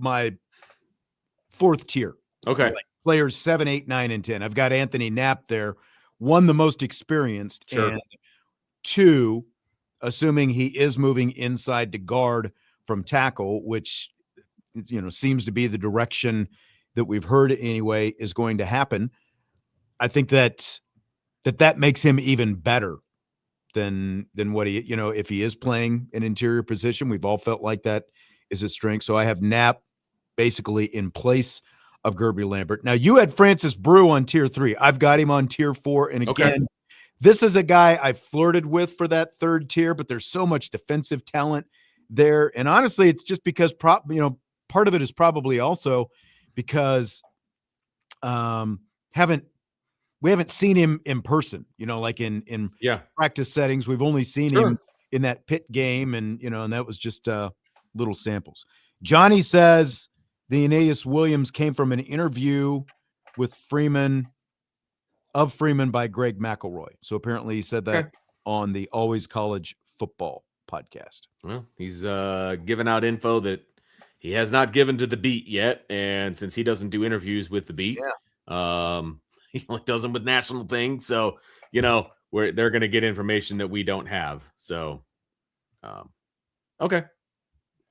4th tier. Okay. Like players 7, 8, 9, and 10. I've got Anthony Knapp there. 1, the most experienced. Sure. And 2, assuming he is moving inside to guard from tackle, which, seems to be the direction that we've heard anyway is going to happen. I think that makes him even better than what he, if he is playing an interior position. We've all felt like that is a strength. So I have Knapp basically in place of Gerby Lambert. Now you had Francis Brew on tier 3. I've got him on tier 4. And again, this is a guy I flirted with for that 3rd tier, but there's so much defensive talent there. And honestly, it's just because part of it is probably also because we haven't seen him in person, like in practice settings. We've only seen him in that Pitt game, and and that was just little samples. Johnny says the Aeneas Williams came from an interview with Freeman by Greg McElroy. So apparently he said that on the Always College Football podcast. Well, he's giving out info that he has not given to the beat yet, and since he doesn't do interviews with the beat, he only does them with national things. So, they're going to get information that we don't have. So, okay.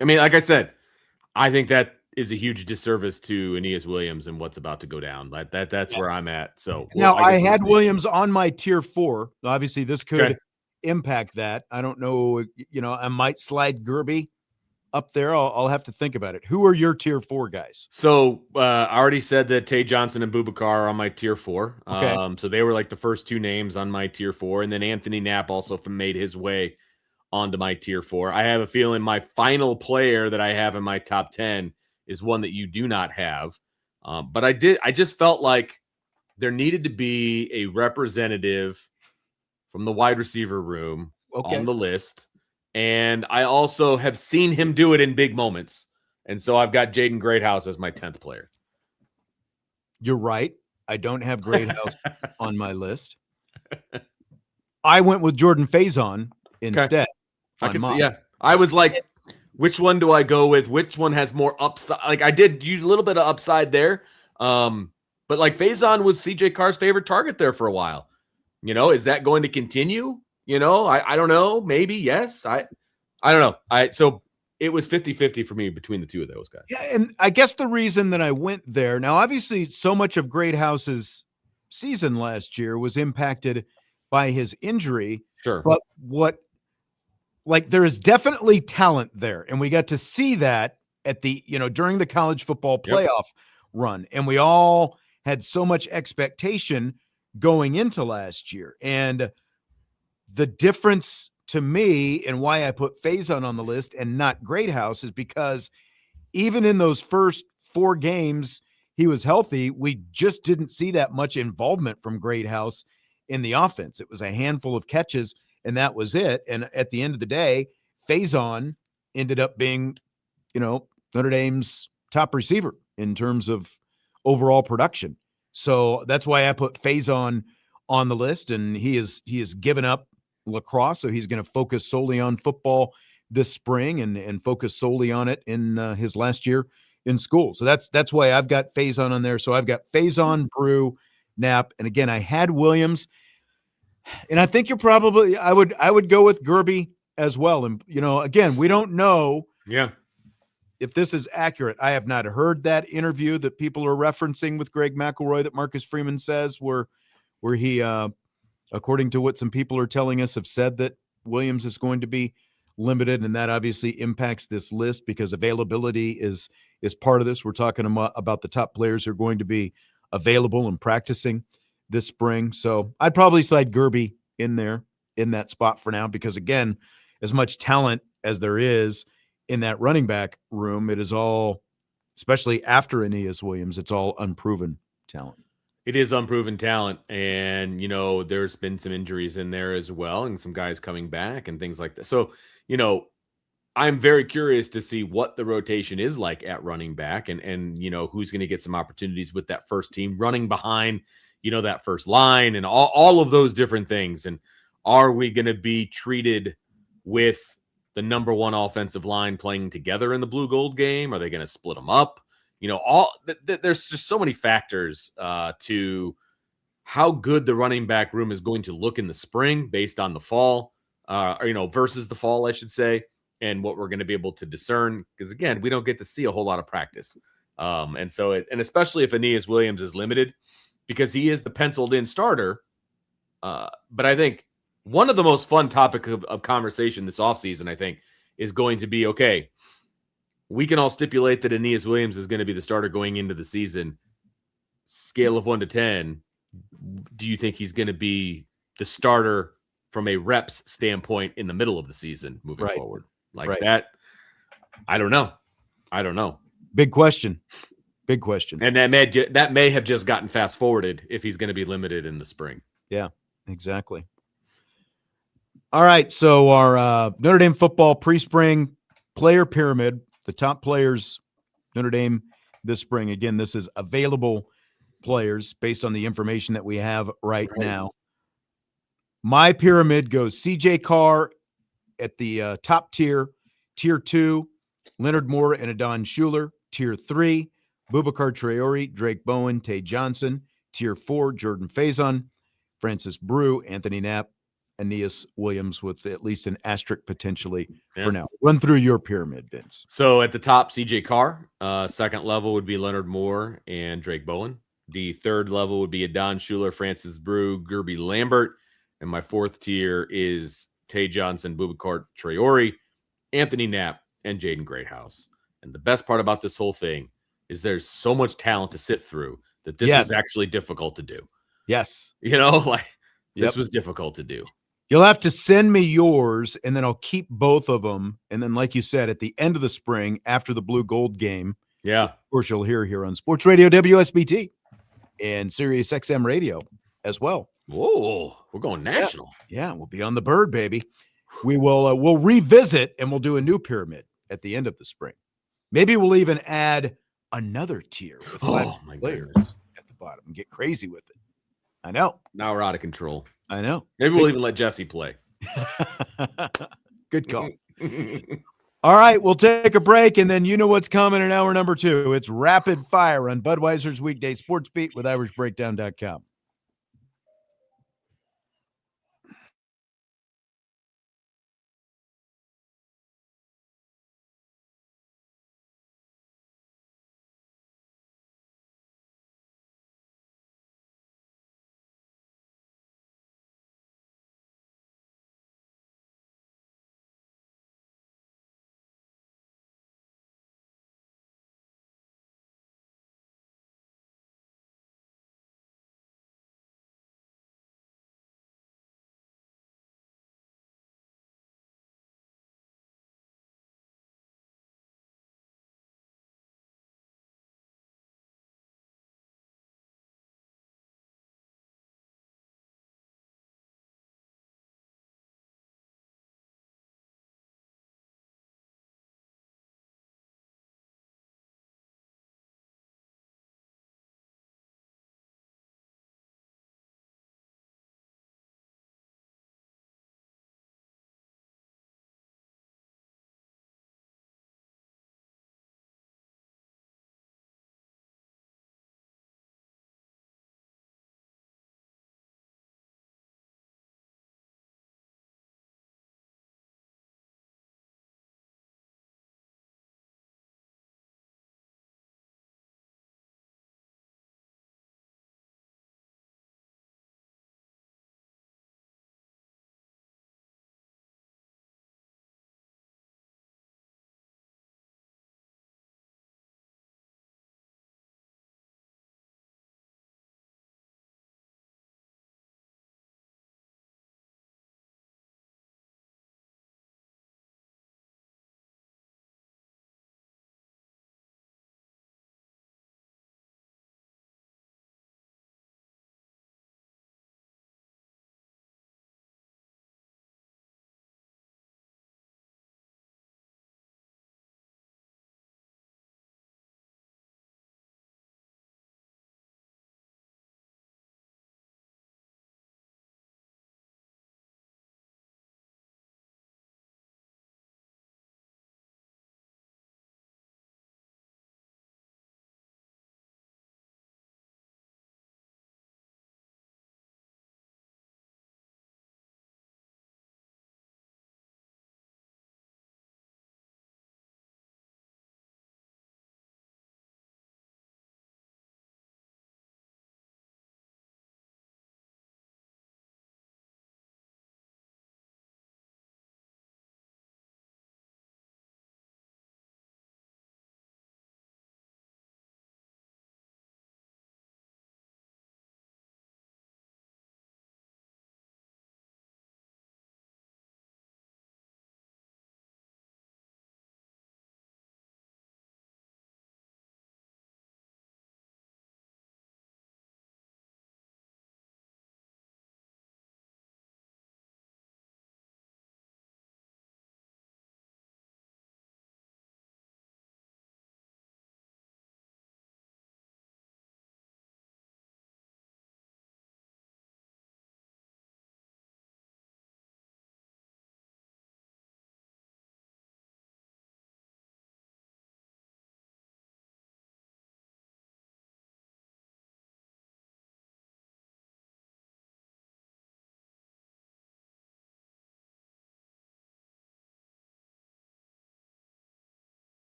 I mean, like I said, I think that is a huge disservice to Aeneas Williams and what's about to go down. That's where I'm at. So now I had Williams on my tier 4. Obviously, this could impact that. I don't know. I might slide Gerby up there. I'll have to think about it. Who are your tier 4 guys? So I already said that Tay Johnson and Boubacar are on my tier 4. Okay. So they were like the first 2 names on my tier 4. And then Anthony Knapp also made his way onto my tier 4. I have a feeling my final player that I have in my top 10 is one that you do not have. But I just felt like there needed to be a representative from the wide receiver room on the list. And I also have seen him do it in big moments. And so I've got Jaden Greathouse as my 10th player. You're right. I don't have Greathouse on my list. I went with Jordan Faison instead. I can see, I was like, which one do I go with? Which one has more upside? Like I did use a little bit of upside there. But like Faison was CJ Carr's favorite target there for a while. Is that going to continue? I don't know. Maybe, yes. I don't know. So it was 50-50 for me between the two of those guys. Yeah, and I guess the reason that I went there, now obviously so much of Greathouse's season last year was impacted by his injury. Sure. But there is definitely talent there. And we got to see that at during the college football playoff run. And we all had so much expectation going into last year. And the difference to me and why I put Faison on the list and not Greathouse is because even in those first 4 games he was healthy, we just didn't see that much involvement from Greathouse in the offense. It was a handful of catches, and that was it. And at the end of the day, Faison ended up being, Notre Dame's top receiver in terms of overall production. So that's why I put Faison on the list, and he has given up lacrosse, so he's going to focus solely on football this spring and focus solely on it in his last year in school. So that's why I've got Faison on there. So I've got Faison, Brew, Knapp, and again I had Williams, and I think I would go with Gerby as well. And again, we don't know if this is accurate. I have not heard that interview that people are referencing with Greg McElroy that Marcus Freeman says where he according to what some people are telling us, have said that Williams is going to be limited, and that obviously impacts this list because availability is part of this. We're talking about the top players who are going to be available and practicing this spring. So I'd probably slide Gerby in there in that spot for now because, again, as much talent as there is in that running back room, it is all, especially after Aeneas Williams, it's all unproven talent. It is unproven talent, and there's been some injuries in there as well, and some guys coming back and things like that. So, I'm very curious to see what the rotation is like at running back, and who's going to get some opportunities with that first team running behind, that first line, and all of those different things. And are we going to be treated with the number 1 offensive line playing together in the blue gold game? Are they going to split them up? There's just so many factors to how good the running back room is going to look in the spring based on the fall, versus the fall, I should say, and what we're going to be able to discern. Because again, we don't get to see a whole lot of practice. And especially if Aeneas Williams is limited because he is the penciled in starter. But I think one of the most fun topic of conversation this offseason, I think, is going to be, okay, we can all stipulate that Aeneas Williams is going to be the starter going into the season. Scale of 1 to 10, do you think he's going to be the starter from a reps standpoint in the middle of the season moving forward? That, I don't know. Big question. And that may have just gotten fast forwarded if he's going to be limited in the spring. Yeah, exactly. All right, so our Notre Dame football pre-spring player pyramid, the top players, Notre Dame this spring. Again, this is available players based on the information that we have right now. My pyramid goes CJ Carr at the top tier. Tier 2, Leonard Moore and Adon Schuler. Tier 3, Boubacar Traore, Drake Bowen, Tay Johnson. Tier 4, Jordan Faison, Francis Brew, Anthony Knapp, Aeneas Williams with at least an asterisk potentially for now. Run through your pyramid, Vince. So at the top, CJ Carr. Second level would be Leonard Moore and Drake Bowen. The third level would be Adon Schuler, Francis Brew, Gerby Lambert. And my fourth tier is Tay Johnson, Boubacar Traore, Anthony Knapp, and Jaden Greathouse. And the best part about this whole thing is there's so much talent to sit through that this is actually difficult to do. Yes. This was difficult to do. You'll have to send me yours, and then I'll keep both of them. And then, like you said, at the end of the spring, after the blue gold game, of course, you'll hear here on Sports Radio WSBT and Sirius XM Radio as well. Whoa, we're going national. Yeah, we'll be on the bird, baby. We will we'll revisit, and we'll do a new pyramid at the end of the spring. Maybe we'll even add another tier with players at the bottom and get crazy with it. I know. Now we're out of control. I know. Maybe we'll even let Jesse play. Good call. All right, we'll take a break, and then you know what's coming in hour number 2. It's Rapid Fire on Budweiser's weekday Sports Beat with IrishBreakdown.com.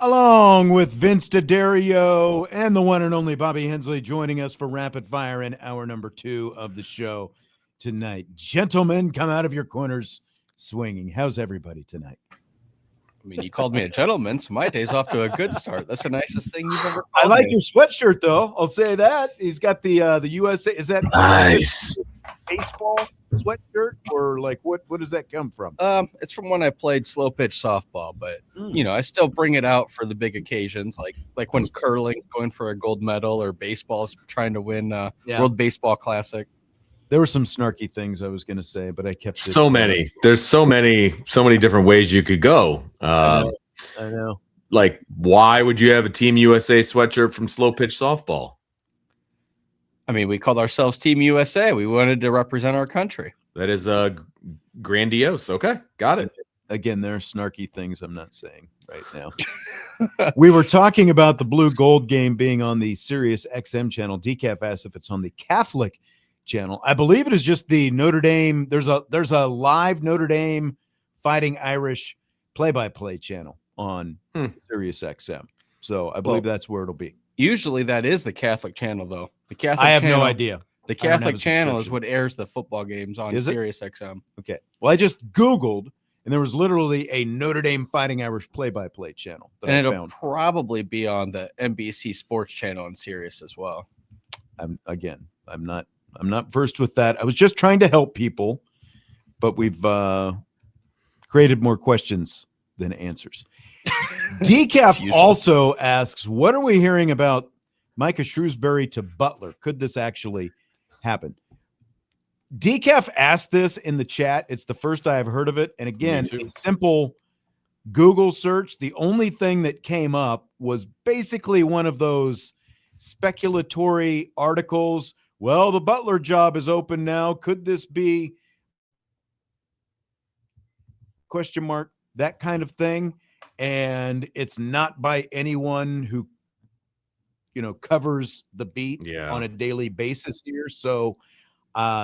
Along with Vince D'Addario and the one and only Bobby Hensley joining us for Rapid Fire in hour number 2 of the show tonight. Gentlemen, come out of your corners swinging. How's everybody tonight? I mean, you called me a gentleman, so my day's off to a good start. That's the nicest thing you've ever I called like me. your sweatshirt, though. I'll say that. He's got the USA. Is that Nice. baseball sweatshirt, or like what does that come from? It's from when I played slow pitch softball, but I still bring it out for the big occasions, like when curling going for a gold medal or baseball's trying to win World Baseball Classic. There were some snarky things I was going to say, but I kept it. So many. There's so many different ways you could go. I know. Like, why would you have a Team USA sweatshirt from slow pitch softball? I mean, we called ourselves Team USA. We wanted to represent our country. That is grandiose. Okay, got it. Again, there are snarky things I'm not saying right now. We were talking about the blue gold game being on the Sirius XM channel. Decaf asked if it's on the Catholic channel. I believe it is just the Notre Dame. There's a live Notre Dame Fighting Irish play-by-play channel on Sirius XM. So I believe that's where it'll be. Usually that is the Catholic channel, though. The Catholic I have channel, no idea. The Catholic channel is what airs the football games on Sirius XM. Okay. Well, I just Googled, and there was literally a Notre Dame Fighting Irish play-by-play channel that I found. It'll probably be on the NBC Sports channel on Sirius as well. I'm not versed with that. I was just trying to help people, but we've created more questions than answers. Decaf also asks, what are we hearing about Micah Shrewsbury to Butler? Could this actually happen? Decaf asked this in the chat. It's the first I have heard of it. And again, a simple Google search. The only thing that came up was basically one of those speculatory articles. Well, the Butler job is open now. Could this be ? Question mark, that kind of thing. And it's not by anyone who, covers the beat on a daily basis here. So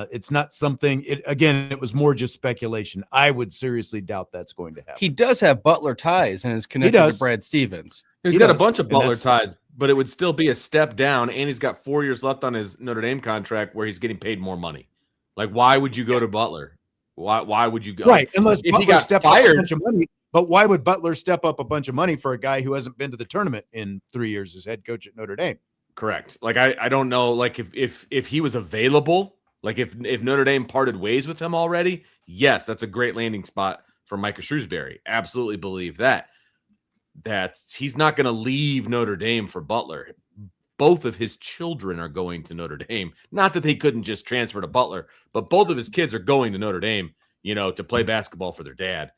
it's not something, it was more just speculation. I would seriously doubt that's going to happen. He does have Butler ties and is connected to Brad Stevens. He's got a bunch of Butler ties, but it would still be a step down. And he's got 4 years left on his Notre Dame contract where he's getting paid more money. Like, why would you go to Butler? Why would you go? Right. Unless if Butler he got stepped fired, up a bunch of money. But why would Butler step up a bunch of money for a guy who hasn't been to the tournament in 3 years as head coach at Notre Dame? Correct. Like, I don't know. Like, if he was available, like if Notre Dame parted ways with him already, yes, that's a great landing spot for Micah Shrewsbury. Absolutely believe that. He's not going to leave Notre Dame for Butler. Both of his children are going to Notre Dame. Not that they couldn't just transfer to Butler, but both of his kids are going to Notre Dame, to play basketball for their dad.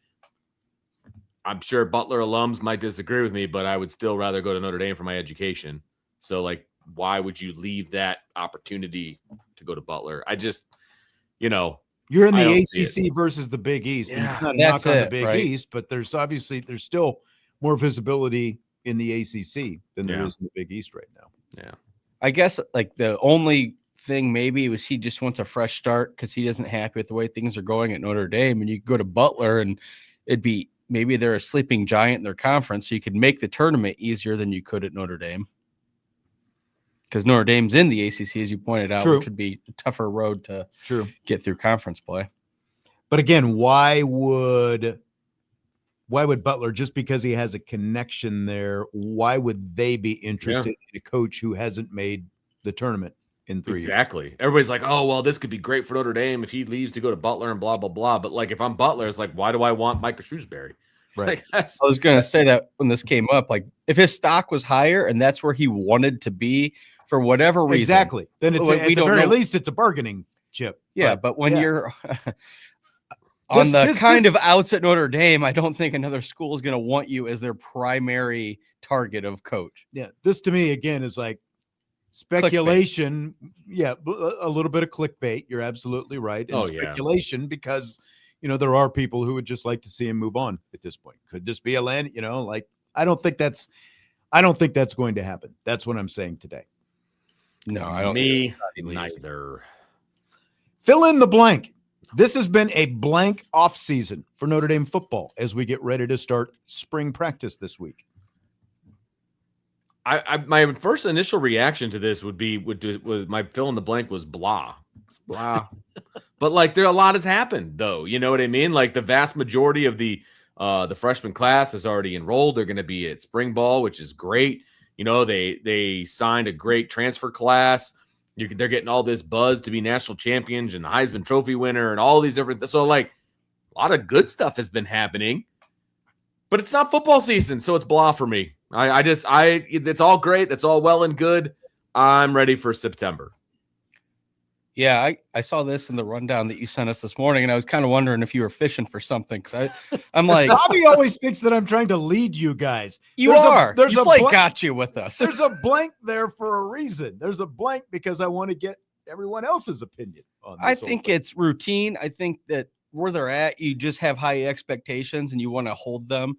I'm sure Butler alums might disagree with me, but I would still rather go to Notre Dame for my education. So, like, why would you leave that opportunity to go to Butler? I just, you're in the ACC versus the Big East. Yeah, and it's not a knock on the Big East, but there's still more visibility in the ACC than there is in the Big East right now. Yeah. I guess like the only thing maybe was he just wants a fresh start because he isn't happy with the way things are going at Notre Dame. And you go to Butler and it'd be maybe they're a sleeping giant in their conference, so you could make the tournament easier than you could at Notre Dame. Because Notre Dame's in the ACC, as you pointed out, which would be a tougher road to get through conference play. But again, why would Butler, just because he has a connection there, why would they be interested in a coach who hasn't made the tournament in 3 years? Exactly. Everybody's like, oh, well, this could be great for Notre Dame if he leaves to go to Butler and blah, blah, blah. But, like, if I'm Butler, it's like, why do I want Micah Shrewsbury? Right. Like, I was going to say that when this came up, like, if his stock was higher and that's where he wanted to be for whatever reason. Exactly. Then it's at the very least, it's a bargaining chip. Yeah, but when you're on the kind of outs at Notre Dame, I don't think another school is going to want you as their primary target of coach. Yeah, this to me, again, is like speculation. Clickbait. Yeah, a little bit of clickbait. You're absolutely right. And speculation because, there are people who would just like to see him move on at this point. Could this be a land? I don't think that's going to happen. That's what I'm saying today. No, I don't. Me neither. Fill in the blank. This has been a blank off season for Notre Dame football as we get ready to start spring practice this week. my first initial reaction to this was my fill in the blank was blah. It's blah. But like a lot has happened though. You know what I mean? Like the vast majority of the freshman class is already enrolled. They're going to be at spring ball, which is great. You know, they signed a great transfer class. They're getting all this buzz to be national champions and the Heisman Trophy winner and all these different. So like a lot of good stuff has been happening, but it's not football season, so it's blah for me. It's all great. That's all well and good. I'm ready for September. Yeah, I saw this in the rundown that you sent us this morning, and I was kind of wondering if you were fishing for something because I'm like, Bobby always thinks that I'm trying to lead you guys. You got you with us. There's a blank there for a reason. There's a blank because I want to get everyone else's opinion on this. I think it's routine. I think that where they're at, you just have high expectations and you want to hold them.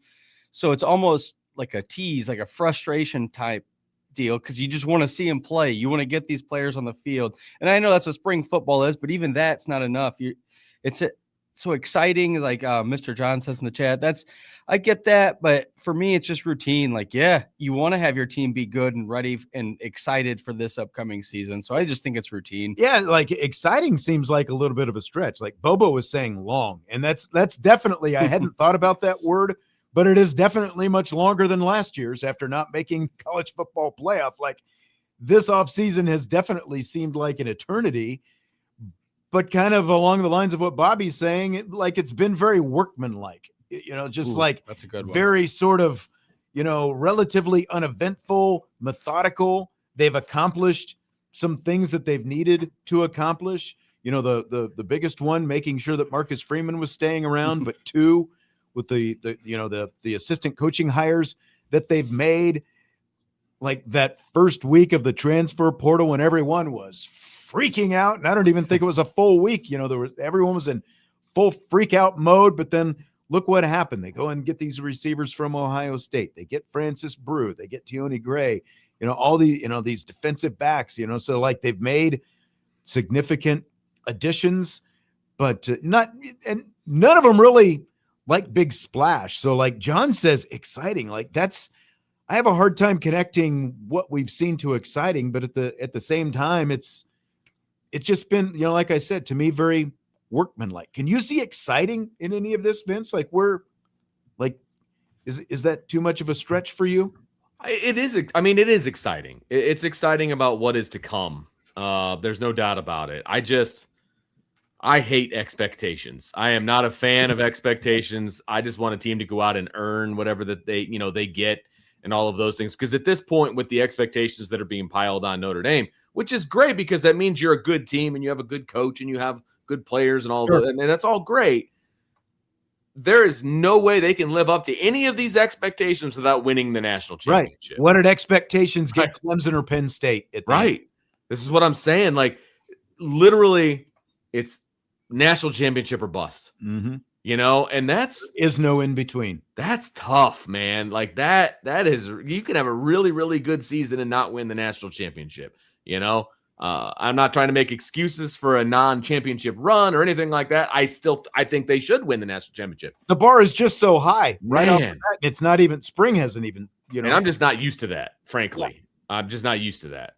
So it's almost like a tease, like a frustration type deal because you just want to see them play. You want to get these players on the field. And I know that's what spring football is, but even that's not enough. It's so exciting. Like Mr. John says in the chat, I get that. But for me, it's just routine. Like, yeah, you want to have your team be good and ready and excited for this upcoming season. So I just think it's routine. Yeah. Like exciting seems like a little bit of a stretch. Like Bobo was saying long, and that's definitely, I hadn't thought about that word, but it is definitely much longer than last year's after not making college football playoff. Like this offseason has definitely seemed like an eternity, but kind of along the lines of what Bobby's saying, it's been very workmanlike, that's a good one. Very sort of, relatively uneventful, methodical. They've accomplished some things that they've needed to accomplish. The biggest one, making sure that Marcus Freeman was staying around, but two, with the assistant coaching hires that they've made, like that first week of the transfer portal when everyone was freaking out. And I don't even think it was a full week. Everyone was in full freak out mode, but then look what happened. They go and get these receivers from Ohio State. They get Francis Brew. They get Tioni Gray, all these defensive backs, so like they've made significant additions, but none of them really like big splash. So like John says, exciting. Like I have a hard time connecting what we've seen to exciting, but at the same time, it's just been, like I said, to me, very workmanlike. Can you see exciting in any of this, Vince? Like is that too much of a stretch for you? It is. I mean, it is exciting. It's exciting about what is to come. There's no doubt about it. I hate expectations. I am not a fan of expectations. I just want a team to go out and earn whatever that they get and all of those things. Because at this point, with the expectations that are being piled on Notre Dame, which is great because that means you're a good team and you have a good coach and you have good players and all that, and that's all great. There is no way they can live up to any of these expectations without winning the national championship. Right. What did expectations get Clemson or Penn State? Right. This is what I'm saying. Like, literally, it's national championship or bust. Mm-hmm. And is no in between. That's tough, man. Like that is, you can have a really, really good season and not win the national championship. I'm not trying to make excuses for a non-championship run or anything like that. I think they should win the national championship. The bar is just so high, right? Off the bat. It's not even, spring hasn't even, And I'm just not used to that, frankly. Yeah. I'm just not used to that.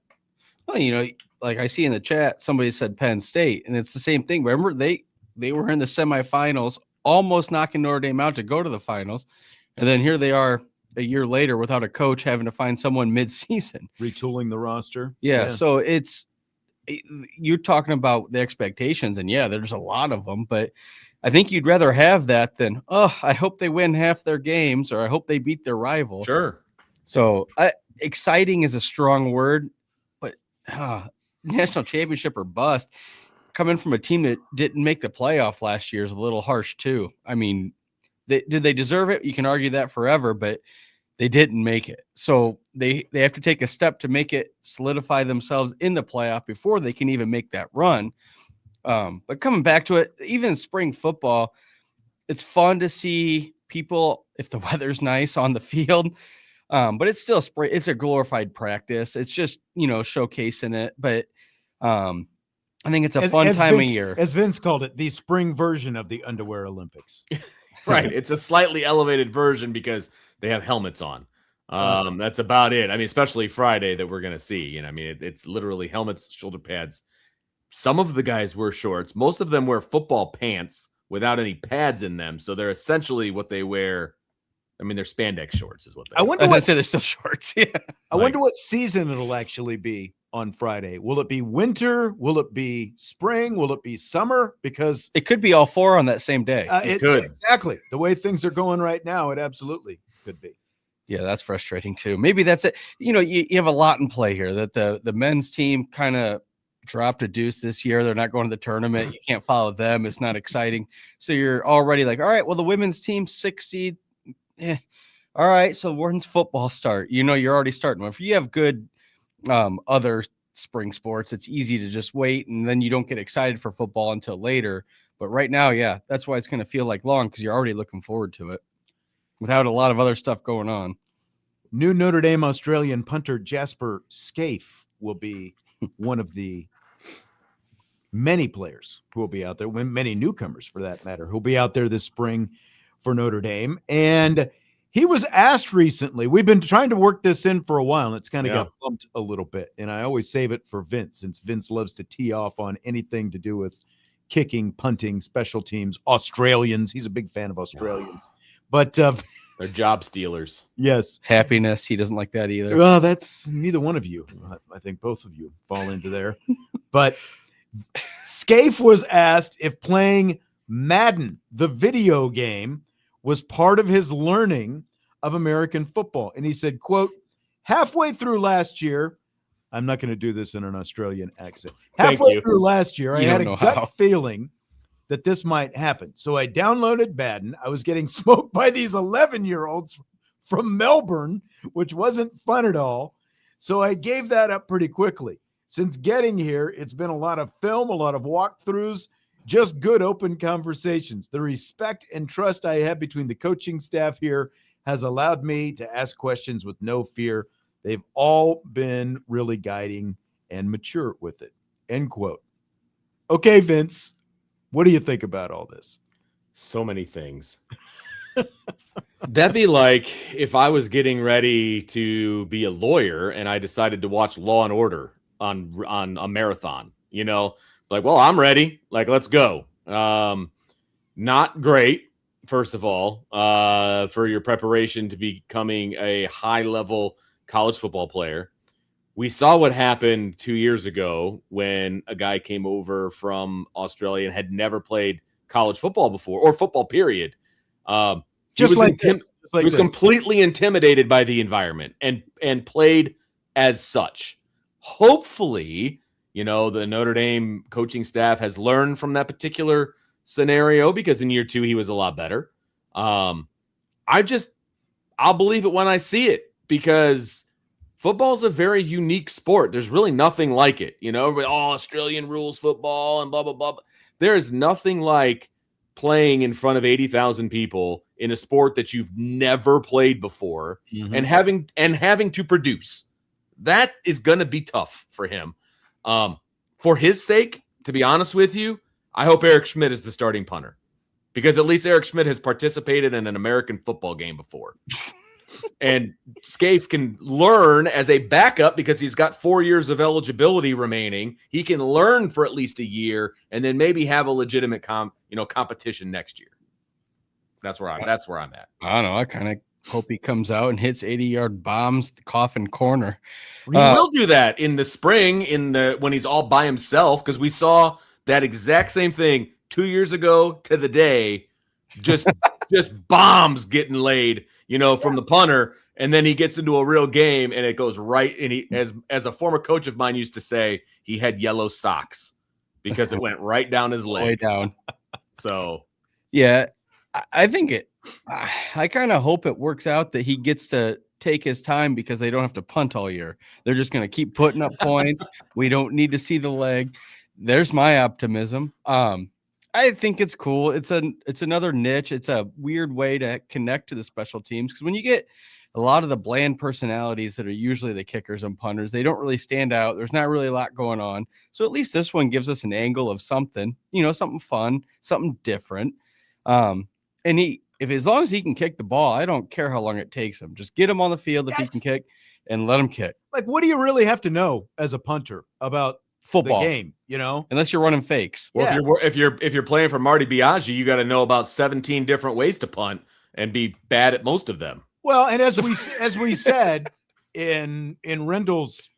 Well, like I see in the chat, somebody said Penn State, and it's the same thing. Remember, they were in the semifinals, almost knocking Notre Dame out to go to the finals, and then here they are a year later without a coach, having to find someone mid-season, retooling the roster. Yeah. So you're talking about the expectations, and yeah, there's a lot of them, but I think you'd rather have that than, I hope they win half their games, or I hope they beat their rival. Sure. So exciting is a strong word, but national championship or bust, coming from a team that didn't make the playoff last year, is a little harsh too. I mean, did they deserve it? You can argue that forever, but they didn't make it. So they have to take a step to make it, solidify themselves in the playoff before they can even make that run. But coming back to it, even spring football, it's fun to see people, if the weather's nice, on the field. But it's still spring. It's a glorified practice. It's just, showcasing it. But I think it's a fun time of year. As Vince called it, the spring version of the underwear Olympics. Right. It's a slightly elevated version because they have helmets on. That's about it. I mean, especially Friday that we're going to see. You know, I mean, it's literally helmets, shoulder pads. Some of the guys wear shorts. Most of them wear football pants without any pads in them. So they're essentially what they wear. I mean, they're spandex shorts is what they I are. wonder I what say they're still shorts. Yeah. I wonder what season it'll actually be on Friday. Will it be winter? Will it be spring? Will it be summer? Because It could be all four on that same day. It could. Exactly. The way things are going right now, it absolutely could be. Yeah, that's frustrating too. Maybe that's it. You know, you have a lot in play here that the men's team kind of dropped a deuce this year. They're not going to the tournament. You can't follow them. It's not exciting. So you're already like, all right, well, the women's team 6 seed. All right. So when's football start? You know, you're already starting. If you have good other spring sports, it's easy to just wait and then you don't get excited for football until later. But right now, yeah, that's why it's going to feel like long because you're already looking forward to it without a lot of other stuff going on. New Notre Dame Australian punter Jasper Scaife will be one of the many players who will be out there, many newcomers for that matter, who will be out there this spring for Notre Dame. And he was asked recently, we've been trying to work this in for a while, and it's kind of got bumped a little bit. And I always save it for Vince, since Vince loves to tee off on anything to do with kicking, punting, special teams, Australians. He's a big fan of Australians. But they're job stealers. yes. Happiness. He doesn't like that either. Well, that's neither one of you. I think both of you fall into there. But Scaife was asked if playing Madden, the video game, was part of his learning of American football. And he said, quote, halfway through last year, I'm not going to do this in an Australian accent. Halfway through last year, I had a gut feeling that this might happen. So I downloaded Madden. I was getting smoked by these 11-year-olds from Melbourne, which wasn't fun at all. So I gave that up pretty quickly. Since getting here, it's been a lot of film, a lot of walkthroughs, just good open conversations. The respect and trust I have between the coaching staff here has allowed me to ask questions with no fear. They've all been really guiding and mature with it. End quote. Okay, Vince, what do you think about all this? So many things. That'd be like if I was getting ready to be a lawyer and I decided to watch Law and Order on a marathon, you know, like, well, I'm ready. Like, let's go. Not great, first of all, for your preparation to becoming a high-level college football player. We saw what happened 2 years ago when a guy came over from Australia and had never played college football before, or football, period. He was completely intimidated by the environment and played as such. Hopefully, you know, the Notre Dame coaching staff has learned from that particular scenario, because in year 2, he was a lot better. I'll believe it when I see it, because football is a very unique sport. There's really nothing like it. You know, Australian rules football and blah, blah, blah. There is nothing like playing in front of 80,000 people in a sport that you've never played before, and having to produce. That is going to be tough for him. For his sake, to be honest with you, I hope Eric Schmidt is the starting punter, because at least Eric Schmidt has participated in an American football game before. And Scaife can learn as a backup because he's got 4 years of eligibility remaining. He can learn for at least a year and then maybe have a legitimate competition next year. That's where I'm at. I don't know. I kind of hope he comes out and hits 80-yard bombs the coffin corner. He will do that in the spring when he's all by himself, because we saw that exact same thing 2 years ago to the day. Just bombs getting laid, from the punter, and then he gets into a real game and it goes right. And he, as a former coach of mine used to say, he had yellow socks because it went right down his leg. Way down. So, yeah, I think I kind of hope it works out that he gets to take his time, because they don't have to punt all year. They're just going to keep putting up points. We don't need to see the leg. There's my optimism. I think it's cool. It's another niche. It's a weird way to connect to the special teams, because when you get a lot of the bland personalities that are usually the kickers and punters, they don't really stand out. There's not really a lot going on. So at least this one gives us an angle of something, something fun, something different. And if as long as he can kick the ball, I don't care how long it takes him. Just get him on the field if he can kick and let him kick. Like, what do you really have to know as a punter about Football the game? Unless you're running fakes. Well, if you're playing for Marty Biaggi, you got to know about 17 different ways to punt and be bad at most of them. Well, and as we said in Rendell's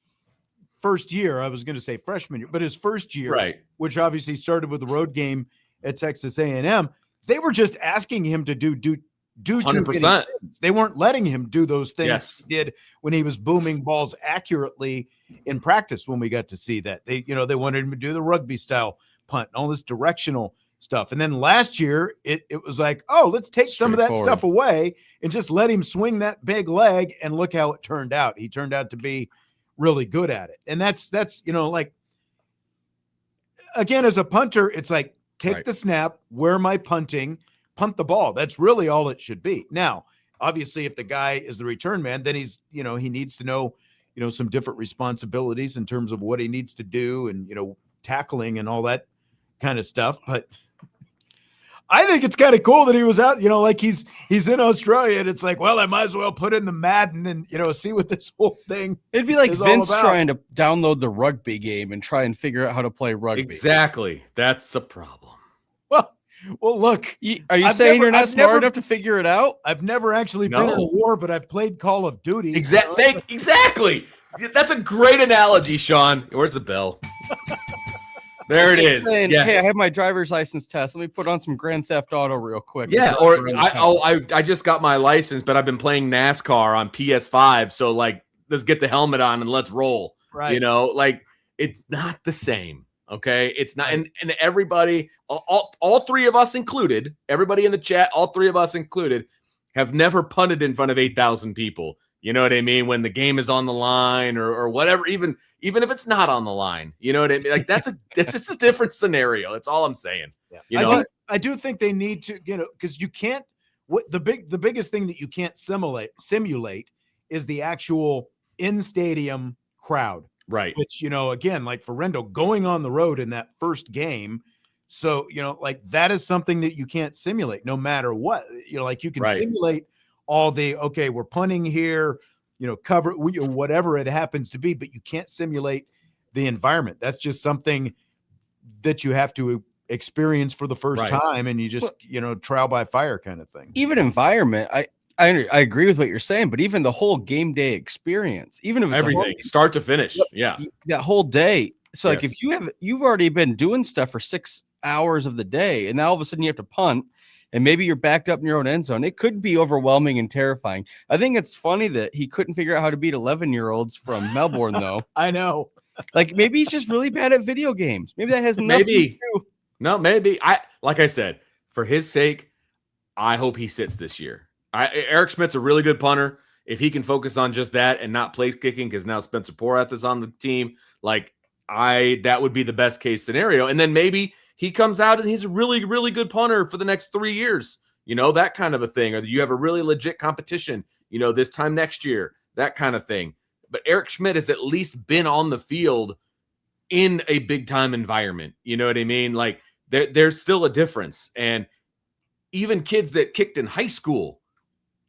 first year, I was going to say freshman year, but his first year, right, which obviously started with the road game at Texas A&M, they were just asking him to do 100%. They weren't letting him do those things he did when he was booming balls accurately in practice. When we got to see that, they wanted him to do the rugby style punt and all this directional stuff. And then last year, it was like, oh, let's take some of that stuff away and just let him swing that big leg, and look how it turned out. He turned out to be really good at it. And that's like, again, as a punter, it's like, take the snap, where am I punting, punt the ball. That's really all it should be. Now, obviously, if the guy is the return man, then he's, he needs to know, some different responsibilities in terms of what he needs to do and, tackling and all that kind of stuff. But I think it's kind of cool that he was out, like he's in Australia, and it's like, well, I might as well put in the Madden and, see what this whole thing It'd be like Vince trying to download the rugby game and try and figure out how to play rugby. Exactly. That's a problem. Well, look, are you saying you're not smart enough to figure it out? I've never actually been in a war, but I've played Call of Duty. Exactly. That's a great analogy, Sean. Where's the bell? There it is. Saying, yes. Hey, I have my driver's license test. Let me put on some Grand Theft Auto real quick. Yeah, or I just got my license, but I've been playing NASCAR on PS5, so like, let's get the helmet on and let's roll. Right. Like, it's not the same. Okay, it's not, and everybody, all three of us included, everybody in the chat, all three of us included, have never punted in front of 8,000 people. You know what I mean? When the game is on the line or whatever, even if it's not on the line, you know what I mean? Like, it's just a different scenario. That's all I'm saying. Yeah. I do think they need to, because you can't. What the biggest thing that you can't simulate is the actual in stadium crowd. Right. Which, again, like for Rendell going on the road in that first game. So, like that is something that you can't simulate no matter what. Like you can simulate all the, okay, we're punting here, cover, whatever it happens to be, but you can't simulate the environment. That's just something that you have to experience for the first time. And you just, trial by fire kind of thing. Even environment, I agree with what you're saying, but even the whole game day experience, even if it's everything start to finish, that whole day. So like, Yes. if you've already been doing stuff for 6 hours of the day, and now all of a sudden you have to punt, and maybe you're backed up in your own end zone, it could be overwhelming and terrifying. I think it's funny that he couldn't figure out how to beat 11-year-olds from Melbourne, though. I know. Like maybe he's just really bad at video games. Maybe that has nothing to do. No, maybe. Like I said, for his sake, I hope he sits this year. Eric Schmidt's a really good punter. If he can focus on just that and not place kicking, because now Spencer Porath is on the team, that would be the best case scenario. And then maybe he comes out and he's a really, really good punter for the next 3 years, that kind of a thing. Or you have a really legit competition, this time next year, that kind of thing. But Eric Schmidt has at least been on the field in a big time environment. You know what I mean? Like there's still a difference. And even kids that kicked in high school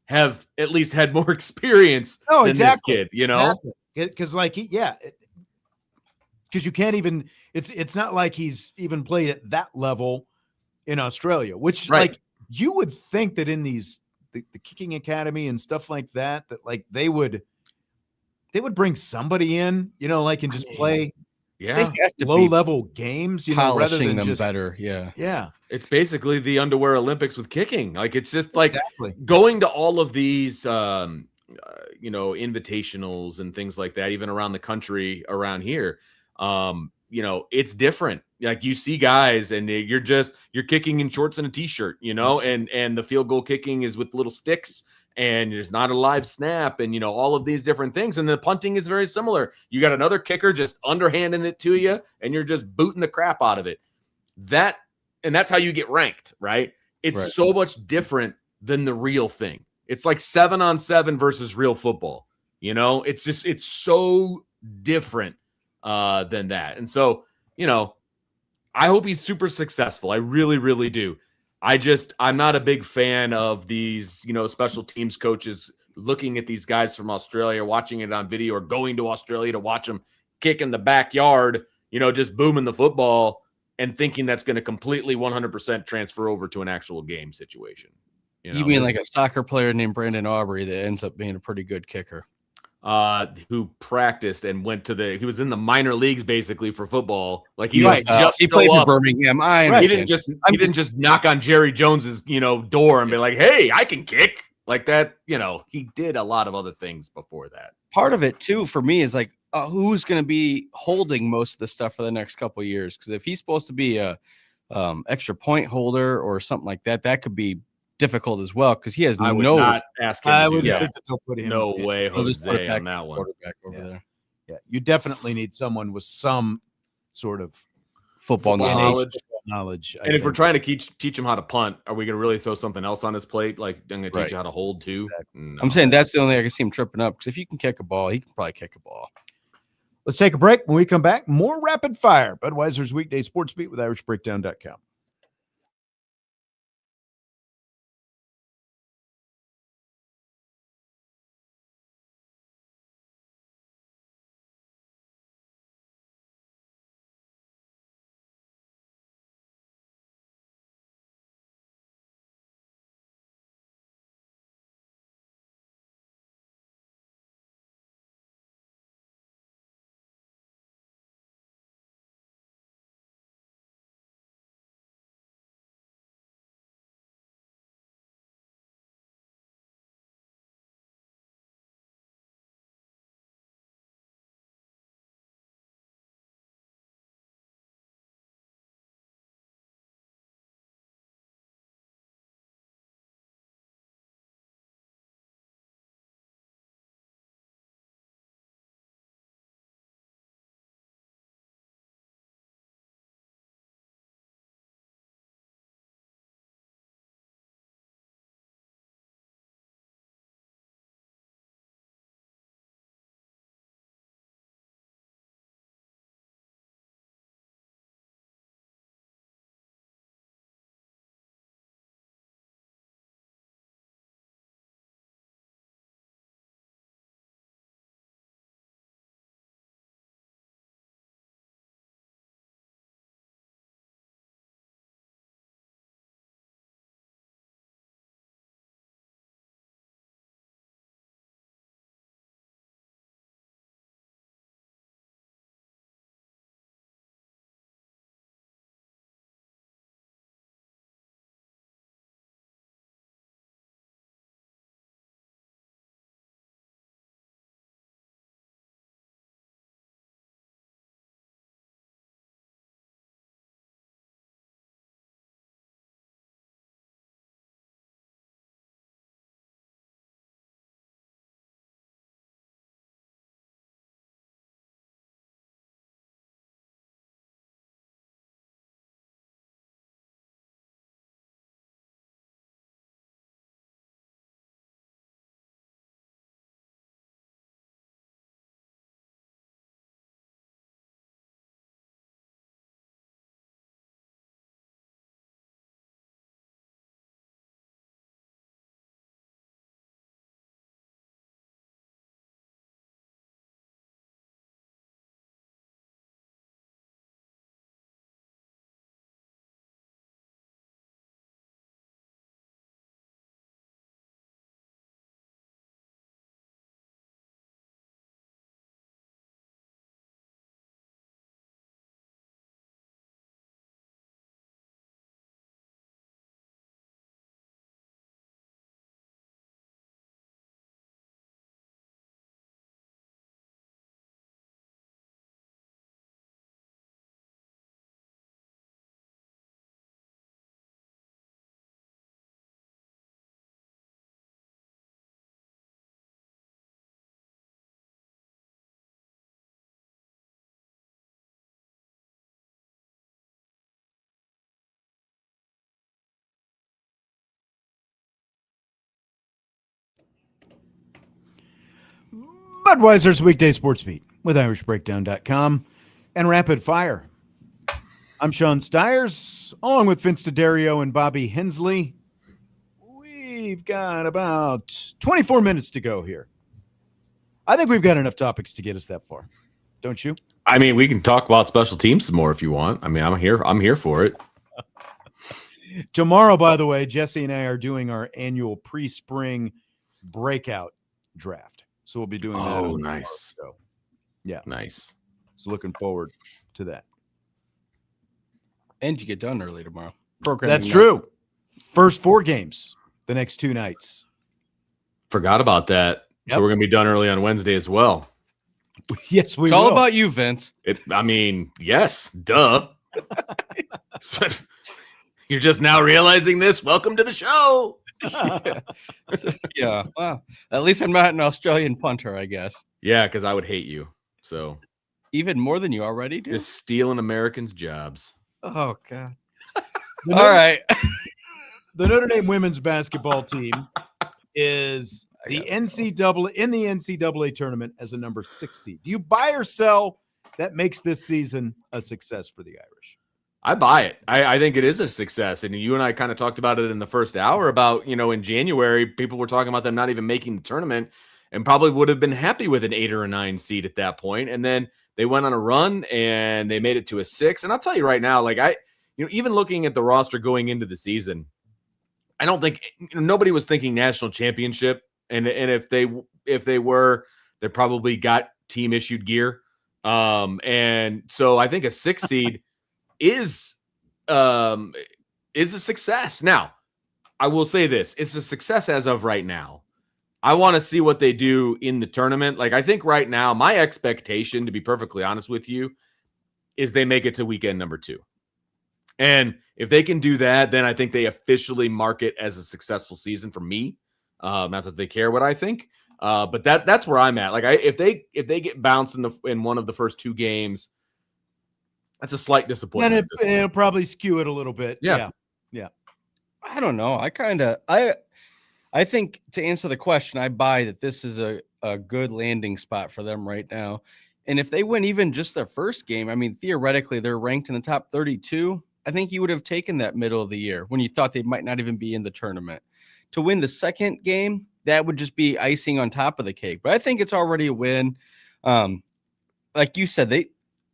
have at least had more experience than this kid, Because because you can't even, it's not like he's even played at that level in Australia, which like you would think that in these, the kicking academy and stuff like that like they would bring somebody in, and just play low level games, rather than them just better. Yeah. It's basically the underwear Olympics with kicking. Like, it's just like going to all of these, invitationals and things like that, even around the country around here. It's different. Like, you see guys and you're kicking in shorts and a t-shirt, and the field goal kicking is with little sticks and there's not a live snap and, all of these different things. And the punting is very similar. You got another kicker just underhanding it to you and you're just booting the crap out of it. And that's how you get ranked, right? It's so much different than the real thing. It's like 7-on-7 versus real football. It's so different than that. And so, I hope he's super successful. I really, really do. I'm not a big fan of these, special teams coaches looking at these guys from Australia, watching it on video, or going to Australia to watch them kick in the backyard, just booming the football and thinking that's going to completely 100% transfer over to an actual game situation. You mean like a soccer player named Brandon Aubrey that ends up being a pretty good kicker? Who practiced and he was in the minor leagues basically for football. Like he played for Birmingham. He didn't just knock on Jerry Jones's, door and be like, "Hey, I can kick." Like that, he did a lot of other things before that. Part of it too for me is like who's going to be holding most of the stuff for the next couple of years, because if he's supposed to be a extra point holder or something like that, that could be difficult as well, because he has I would no. not ask him. I would think that they'll put him. No way, They'll just put it Jose, back on that one. Quarterback over there. Yeah, you definitely need someone with some sort of Football knowledge. And if we're trying to teach him how to punt, are we going to really throw something else on his plate? Like, I'm going to teach you how to hold too. Exactly. No. I'm saying that's the only way I can see him tripping up, because if you can kick a ball, he can probably kick a ball. Let's take a break. When we come back, more rapid fire. Budweiser's Weekday Sports Beat with IrishBreakdown.com. Budweiser's Weekday Sports Beat with IrishBreakdown.com and Rapid Fire. I'm Sean Stiers, along with Vince D'Addario and Bobby Hensley. We've got about 24 minutes to go here. I think we've got enough topics to get us that far. Don't you? I mean, we can talk about special teams some more if you want. I mean, I'm here for it. Tomorrow, by the way, Jesse and I are doing our annual pre-spring breakout draft. So we'll be doing that. Oh, nice. So, yeah. Nice. So looking forward to that. And you get done early tomorrow. That's true. First 4 games the next 2 nights. Forgot about that. Yep. So we're going to be done early on Wednesday as well. Yes, we It's will. all about you, Vince. Yes, duh. You're just now realizing this. Welcome to the show. Yeah. Well, at least I'm not an Australian punter, I guess. Yeah, because I would hate you. So Even more than you already do. just stealing Americans' jobs. Oh God. The All right. The Notre Dame women's basketball team is the NCAA tournament as a number 6 seed. Do you buy or sell? That makes this season a success for the Irish. I buy it. I think it is a success. And you and I kind of talked about it in the first hour about, in January, people were talking about them not even making the tournament and probably would have been happy with an 8 or a 9 seed at that point. And then they went on a run and they made it to a 6. And I'll tell you right now, even looking at the roster going into the season, I don't think nobody was thinking national championship. And if they were, they probably got team issued gear. And so I think a 6 seed is a success. Now, I will say this. It's a success as of right now. I want to see what they do in the tournament. I think right now, my expectation, to be perfectly honest with you, is they make it to weekend number 2. And if they can do that, then I think they officially mark it as a successful season for me. Not that they care what I think, but that's where I'm at. If they get bounced in one of the first 2 games, that's a slight disappointment. Then it'll probably skew it a little bit. Yeah. I don't know. I think to answer the question, I buy that this is a good landing spot for them right now. And if they win even just their first game, I mean, theoretically, they're ranked in the top 32. I think you would have taken that middle of the year when you thought they might not even be in the tournament. To win the second game, that would just be icing on top of the cake. But I think it's already a win. Like you said, they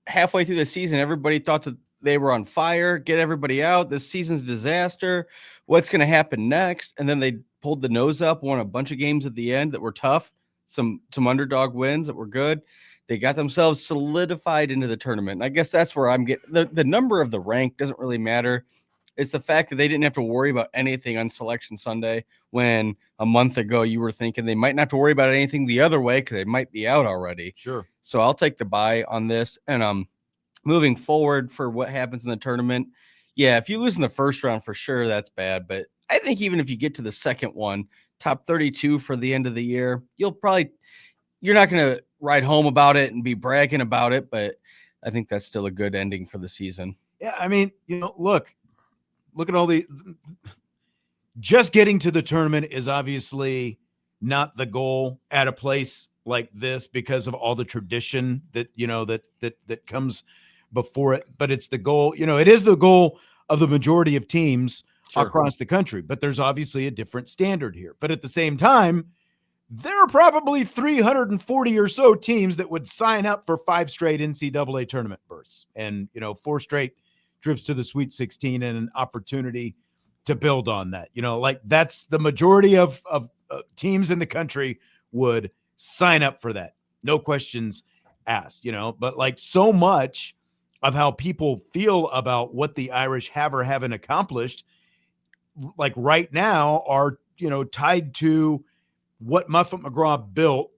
halfway through the season, everybody thought that they were on fire, get everybody out. This season's disaster. What's going to happen next? And then they pulled the nose up, won a bunch of games at the end that were tough, some underdog wins that were good. They got themselves solidified into the tournament. And I guess that's where I'm getting the number of the rank doesn't really matter. It's the fact that they didn't have to worry about anything on Selection Sunday when a month ago you were thinking they might not have to worry about anything the other way because they might be out already. Sure. So I'll take the buy on this. And moving forward for what happens in the tournament, yeah, if you lose in the first round, for sure, that's bad. But I think even if you get to the second one, top 32 for the end of the year, you're not going to ride home about it and be bragging about it. But I think that's still a good ending for the season. Yeah, I mean, look at all just getting to the tournament is obviously not the goal at a place like this because of all the tradition that, that comes before it. But it's the goal, it is the goal of the majority of teams across the country, but there's obviously a different standard here. But at the same time, there are probably 340 or so teams that would sign up for 5 straight NCAA tournament berths and, 4 straight trips to the Sweet 16 and an opportunity to build on that. That's the majority of teams in the country would sign up for that. No questions asked, but so much of how people feel about what the Irish have or haven't accomplished, right now are, tied to what Muffet McGraw built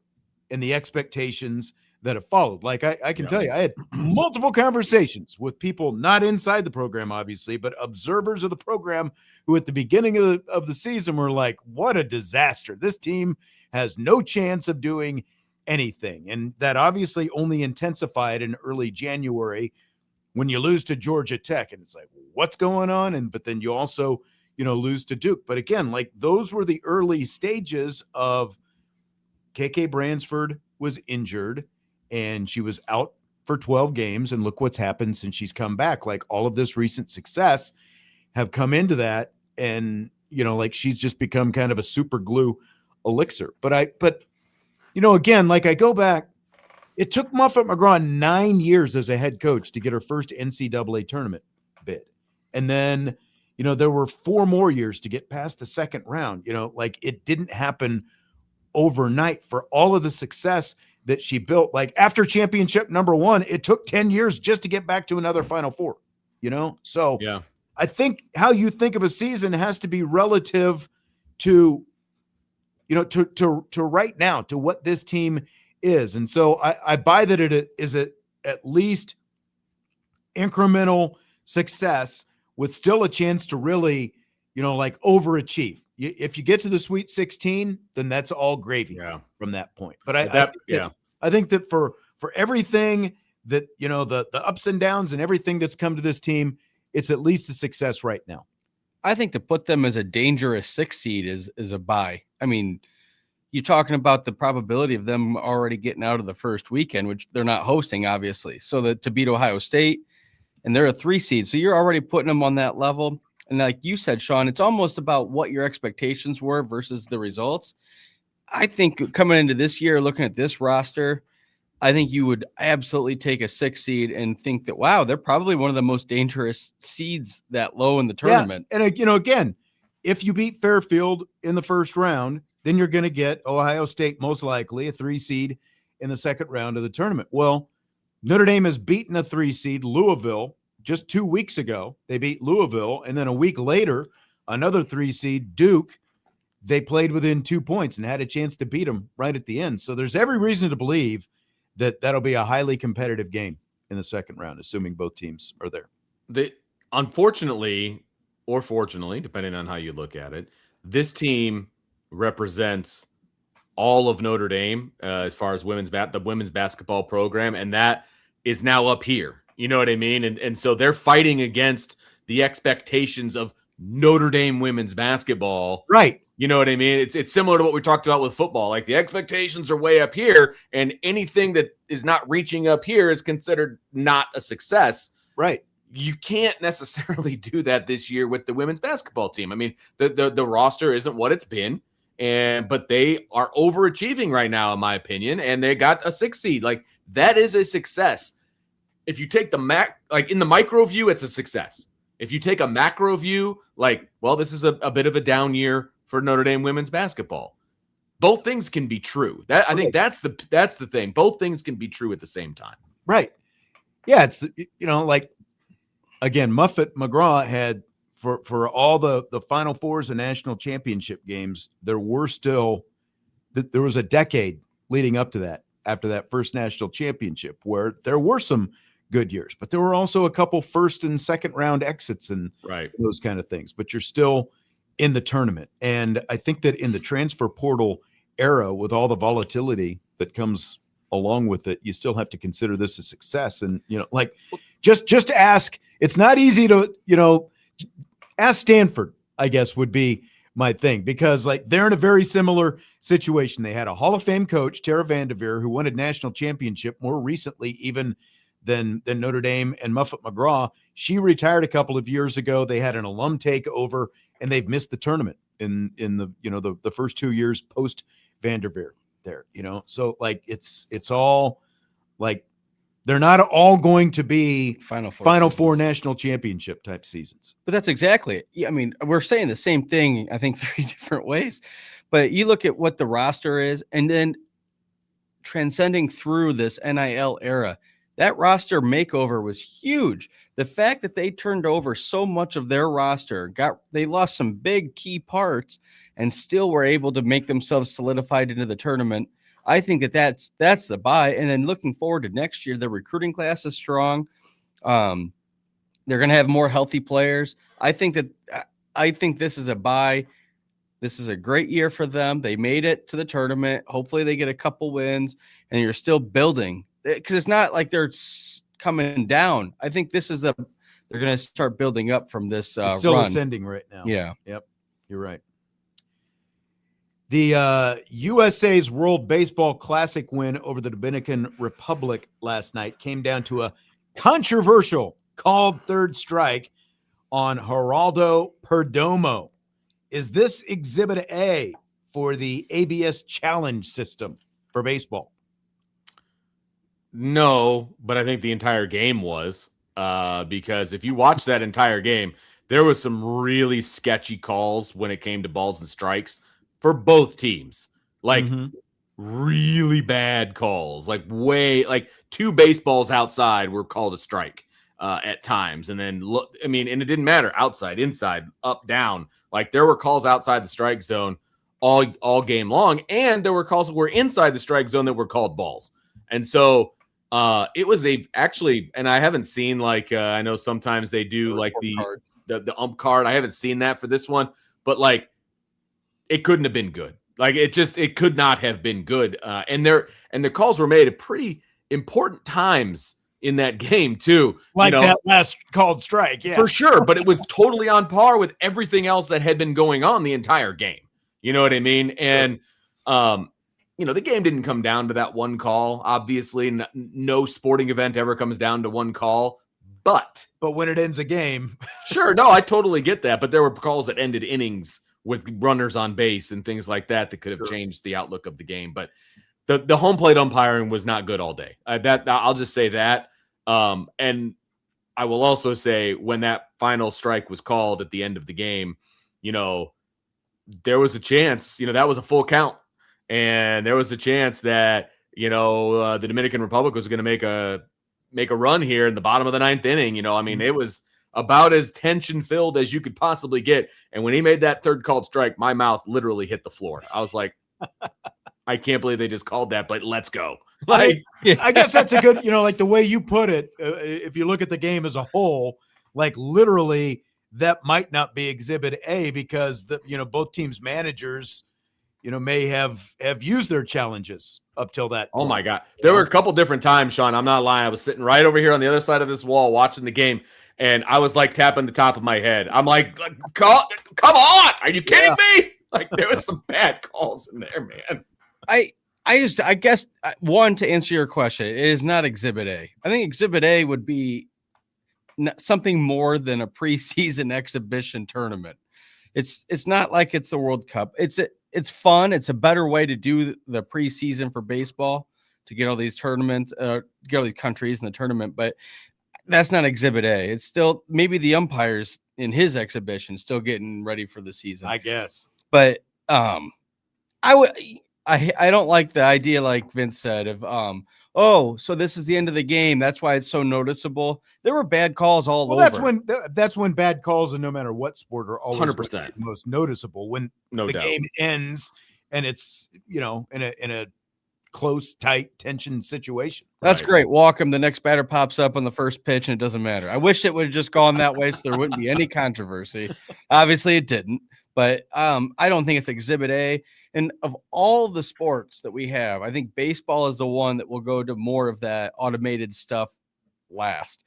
and the expectations that have followed. I can tell you, I had multiple conversations with people not inside the program, obviously, but observers of the program who at the beginning of the season were like, what a disaster. This team has no chance of doing anything. And that obviously only intensified in early January when you lose to Georgia Tech. And it's like, what's going on? But then you also, lose to Duke. But again, those were the early stages of KK Bransford was injured and she was out for 12 games, and look what's happened since she's come back. Like, all of this recent success have come into that, and like, she's just become kind of a super glue elixir. But again, like, I go back, it took Muffet McGraw 9 years as a head coach to get her first NCAA tournament bid. And then, there were 4 more years to get past the second round. Like, it didn't happen overnight for all of the success that she built. Like, after championship number 1, it took 10 years just to get back to another Final Four, So yeah, I think how you think of a season has to be relative to, to right now, to what this team is. And so I buy that it is at least incremental success with still a chance to really, like, overachieve. If you get to the Sweet 16, then that's all gravy from that point. But I think that for everything that, the ups and downs and everything that's come to this team, it's at least a success right now. I think to put them as a dangerous 6 seed is a buy. I mean, you're talking about the probability of them already getting out of the first weekend, which they're not hosting, obviously. So that to beat Ohio State, and they're a 3 seed. So you're already putting them on that level. And like you said, Sean, it's almost about what your expectations were versus the results. I think coming into this year, looking at this roster, I think you would absolutely take a 6 seed and think that, wow, they're probably one of the most dangerous seeds that low in the tournament. Yeah. And, again, if you beat Fairfield in the first round, then you're going to get Ohio State, most likely a 3 seed in the second round of the tournament. Well, Notre Dame has beaten a 3 seed, Louisville, just 2 weeks ago. They beat Louisville. And then a week later, another 3 seed, Duke, they played within 2 points and had a chance to beat them right at the end. So there's every reason to believe that that'll be a highly competitive game in the second round, assuming both teams are there. Unfortunately, or fortunately, depending on how you look at it, this team represents all of Notre Dame as far as the women's basketball program, and that is now up here. You know what I mean? And so they're fighting against the expectations of Notre Dame women's basketball. Right. You know what I mean? It's similar to what we talked about with football. Like, the expectations are way up here, and anything that is not reaching up here is considered not a success. Right. You can't necessarily do that this year with the women's basketball team. I mean, the roster isn't what it's been, but they are overachieving right now, in my opinion, and they got a 6 seed. Like, that is a success. If you take in the micro view, it's a success. If you take a macro view, like, well, this is a bit of a down year for Notre Dame women's basketball. Both things can be true. I think that's the thing. Both things can be true at the same time. Right. Yeah. It's, like, again, Muffet McGraw had for all the Final Fours and national championship games, there was a decade leading up to that, after that first national championship, where there were some good years, but there were also a couple first and second round exits and those kind of things, but you're still in the tournament. And I think that in the transfer portal era, with all the volatility that comes along with it, you still have to consider this a success. And, like, just to ask, it's not easy to, ask Stanford, I guess, would be my thing, because, like, they're in a very similar situation. They had a Hall of Fame coach, Tara Vanderveer, who won a national championship more recently even than Notre Dame and Muffet McGraw. She retired a couple of years ago. They had an alum takeover, and they've missed the tournament in the the first 2 years post Vanderveer there. So, like, it's all, like, they're not all going to be Final Four national championship type seasons. But that's exactly it. I mean, we're saying the same thing, I think, 3 different ways. But you look at what the roster is, and then transcending through this NIL era, that roster makeover was huge. The fact that they turned over so much of their roster, they lost some big key parts, and still were able to make themselves solidified into the tournament. I think that's the buy. And then looking forward to next year, the recruiting class is strong. They're going to have more healthy players. I think this is a buy. This is a great year for them. They made it to the tournament. Hopefully they get a couple wins, and you're still building, because it's not like they're coming down. I think they're going to start building up from this it's still run. Ascending right now. Yeah. Yep. You're right. The USA's World Baseball Classic win over the Dominican Republic last night came down to a controversial called third strike on Geraldo Perdomo. Is this Exhibit A for the ABS challenge system for baseball? No, but I think the entire game was because if you watch that entire game, there was some really sketchy calls when it came to balls and strikes for both teams. Like really bad calls, like two baseballs outside were called a strike at times. And then look, I mean, and it didn't matter outside, inside, up, down. Like there were calls outside the strike zone all game long, and there were calls that were inside the strike zone that were called balls. And so it was actually, and I haven't seen I know sometimes they do like the ump card. I haven't seen that for this one, but like it couldn't have been good. Like it could not have been good. And the calls were made at pretty important times in that game too. Like that last called strike, yeah. For sure. But it was totally on par with everything else that had been going on the entire game. You know what I mean? And the game didn't come down to that one call. Obviously, no sporting event ever comes down to one call. But when it ends a game. Sure. No, I totally get that. But there were calls that ended innings with runners on base and things like that could have changed the outlook of the game. But the home plate umpiring was not good all day. I'll just say that. And I will also say when that final strike was called at the end of the game, there was a chance, that was a full count. And there was a chance that, the Dominican Republic was going to make a run here in the bottom of the ninth inning. It was about as tension-filled as you could possibly get. And when he made that third called strike, my mouth literally hit the floor. I was like, I can't believe they just called that, but let's go. I guess that's a good, like the way you put it, if you look at the game as a whole, like literally that might not be Exhibit A because both teams' managers, may have used their challenges up till that point. Oh my God. There were a couple different times, Sean. I'm not lying. I was sitting right over here on the other side of this wall watching the game. And I was like tapping the top of my head. I'm like, come on. Are you kidding me? Like there was some bad calls in there, man. I guess one, to answer your question, it is not Exhibit A. I think Exhibit A would be something more than a preseason exhibition tournament. It's not like it's the World Cup. It's fun. It's a better way to do the preseason for baseball to get all these tournaments, get all these countries in the tournament. But that's not Exhibit A. It's still maybe the umpires in his exhibition still getting ready for the season, I guess. But I don't like the idea, like Vince said, of so this is the end of the game. That's why it's so noticeable. There were bad calls all over. That's when bad calls, and no matter what sport, are always 100% most noticeable when the game ends and it's in a close, tight, tension situation. That's great. Walk him. The next batter pops up on the first pitch, and it doesn't matter. I wish it would have just gone that way, so there wouldn't be any controversy. Obviously, it didn't. But I don't think it's Exhibit A. And of all the sports that we have, I think baseball is the one that will go to more of that automated stuff last.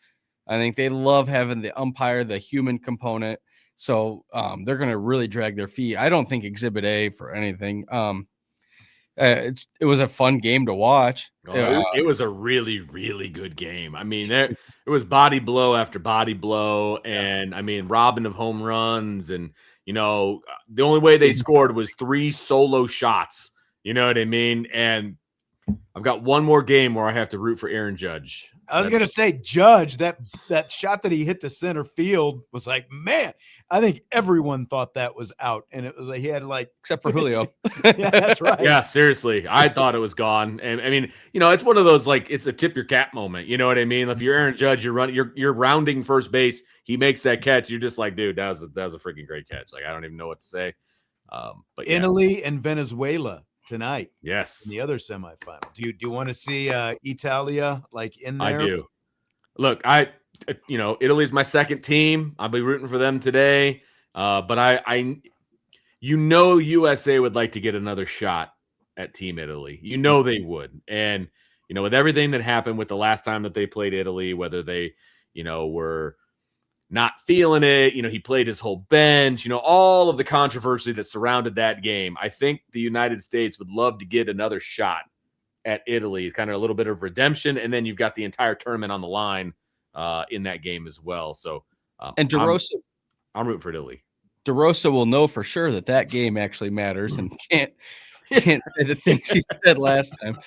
I think they love having the umpire, the human component. So they're going to really drag their feet. I don't think Exhibit A for anything. It was a fun game to watch. It was a really, really good game. I mean, it was body blow after body blow. And I mean, robbing of home runs. And, the only way they scored was 3 solo shots. You know what I mean? And I've got one more game where I have to root for Aaron Judge. I was going to say, Judge, that shot that he hit to center field was like, man, I think everyone thought that was out. And it was like, he had except for Julio. Yeah, that's right. Yeah, seriously. I thought it was gone. And I mean, it's one of those, it's a tip your cap moment. You know what I mean? If you're Aaron Judge, you're rounding first base. He makes that catch. You're just like, dude, that was a freaking great catch. Like, I don't even know what to say. But yeah. Italy and Venezuela tonight. Yes. In the other semifinal. Do you want to see Italia in there? I do. Look, Italy's my second team. I'll be rooting for them today. But USA would like to get another shot at Team Italy. They would. And, with everything that happened with the last time that they played Italy, whether they, were not feeling it. He played his whole bench, all of the controversy that surrounded that game. I think the United States would love to get another shot at Italy. It's kind of a little bit of redemption. And then you've got the entire tournament on the line in that game as well. So, and DeRosa, I'm rooting for Italy. DeRosa will know for sure that game actually matters and can't say the things he said last time.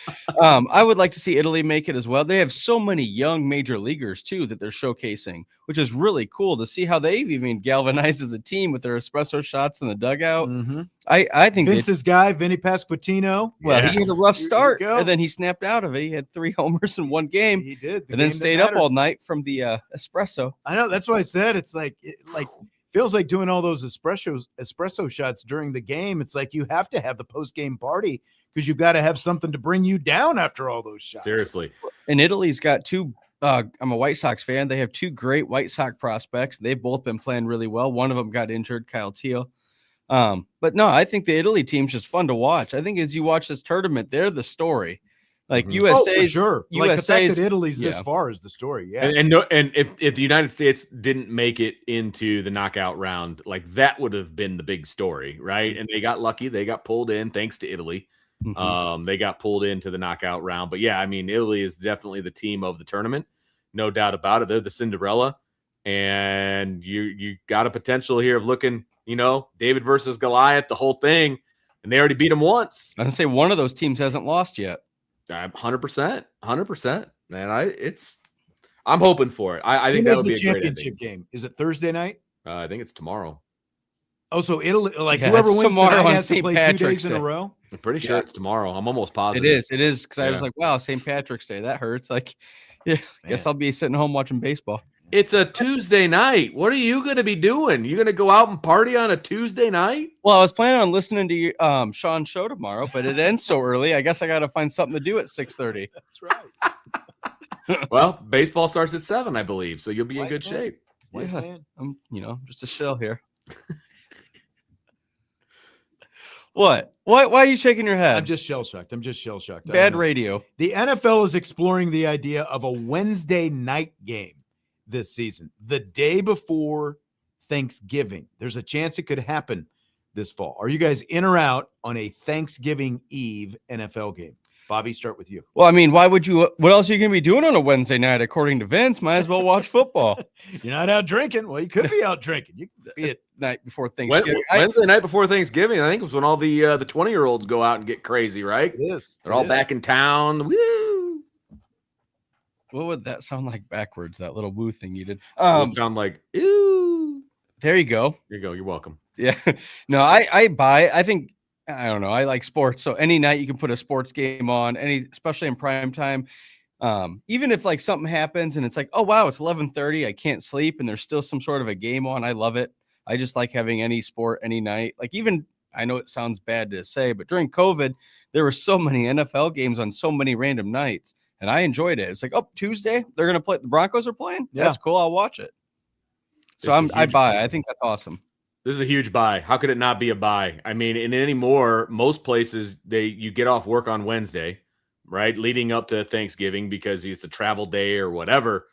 I would like to see Italy make it as well. They have so many young major leaguers too that they're showcasing, which is really cool to see how they've even galvanized as a team with their espresso shots in the dugout. Mm-hmm. I think Vince's guy, Vinny Pasquantino. Well, he had a rough start, and then he snapped out of it. He had 3 homers in one game. He did, and then stayed up all night from the espresso. I know. That's what I said. It's like feels like doing all those espresso shots during the game. It's like you have to have the post-game party because you've got to have something to bring you down after all those shots. Seriously. And Italy's got 2 I'm a White Sox fan. They have 2 great White Sox prospects. They've both been playing really well. One of them got injured, Kyle Teal. But no, I think the Italy team's just fun to watch. I think as you watch this tournament, they're the story. Like USA's, sure. Like the fact that Italy's this far is the story. Yeah. And if the United States didn't make it into the knockout round, like that would have been the big story, right? And they got lucky. They got pulled in thanks to Italy. Mm-hmm. They got pulled into the knockout round. But yeah, I mean, Italy is definitely the team of the tournament. No doubt about it. They're the Cinderella. And you got a potential here of looking, David versus Goliath, the whole thing. And they already beat them once. I'd say one of those teams hasn't lost yet. 100%. Man, I'm hoping for it. I think that would be a great championship game. Is it Thursday night? I think it's tomorrow. Oh, so Italy, whoever wins tomorrow has to play Patrick's 2 days in a row. I'm pretty sure it's tomorrow. I'm almost positive. It is because I was like, wow, St. Patrick's Day. That hurts. Like, yeah, guess I'll be sitting home watching baseball. It's a Tuesday night. What are you going to be doing? You going to go out and party on a Tuesday night? Well, I was planning on listening to Sean's show tomorrow, but it ends so early. I guess I got to find something to do at 6:30. That's right. Well, baseball starts at 7, I believe, so you'll be in good shape. Yeah, I'm, just a shell here. What? Why are you shaking your head? I'm just shell-shocked. Bad radio. The NFL is exploring the idea of a Wednesday night game this season, the day before Thanksgiving. There's a chance it could happen this fall. Are you guys in or out on a Thanksgiving Eve NFL game? Bobby, start with you. Well, I mean, why would you? What else are you going to be doing on a Wednesday night? According to Vince, might as well watch football. You're not out drinking. Well, you could be out drinking. You could be at night before Thanksgiving. Wednesday night before Thanksgiving, I think was when all the 20-year-olds go out and get crazy, right? It is. They're all back in town. Woo! What would that sound like backwards? That little woo thing you did. It would sound like ew. There you go. There you go. You're welcome. Yeah. No, I buy. I think I don't know. I like sports, so any night you can put a sports game on, especially in prime time. Even if like something happens and it's like, oh wow, it's 11:30, I can't sleep, and there's still some sort of a game on. I love it. I just like having any sport any night. Like even I know it sounds bad to say, but during COVID, there were so many NFL games on so many random nights. And I enjoyed it. It's like, oh, Tuesday, they're going to play. The Broncos are playing. Yeah. That's cool. I'll watch it. So I buy. I think that's awesome. This is a huge buy. How could it not be a buy? I mean, and anymore, most places, you get off work on Wednesday, right? Leading up to Thanksgiving because it's a travel day or whatever.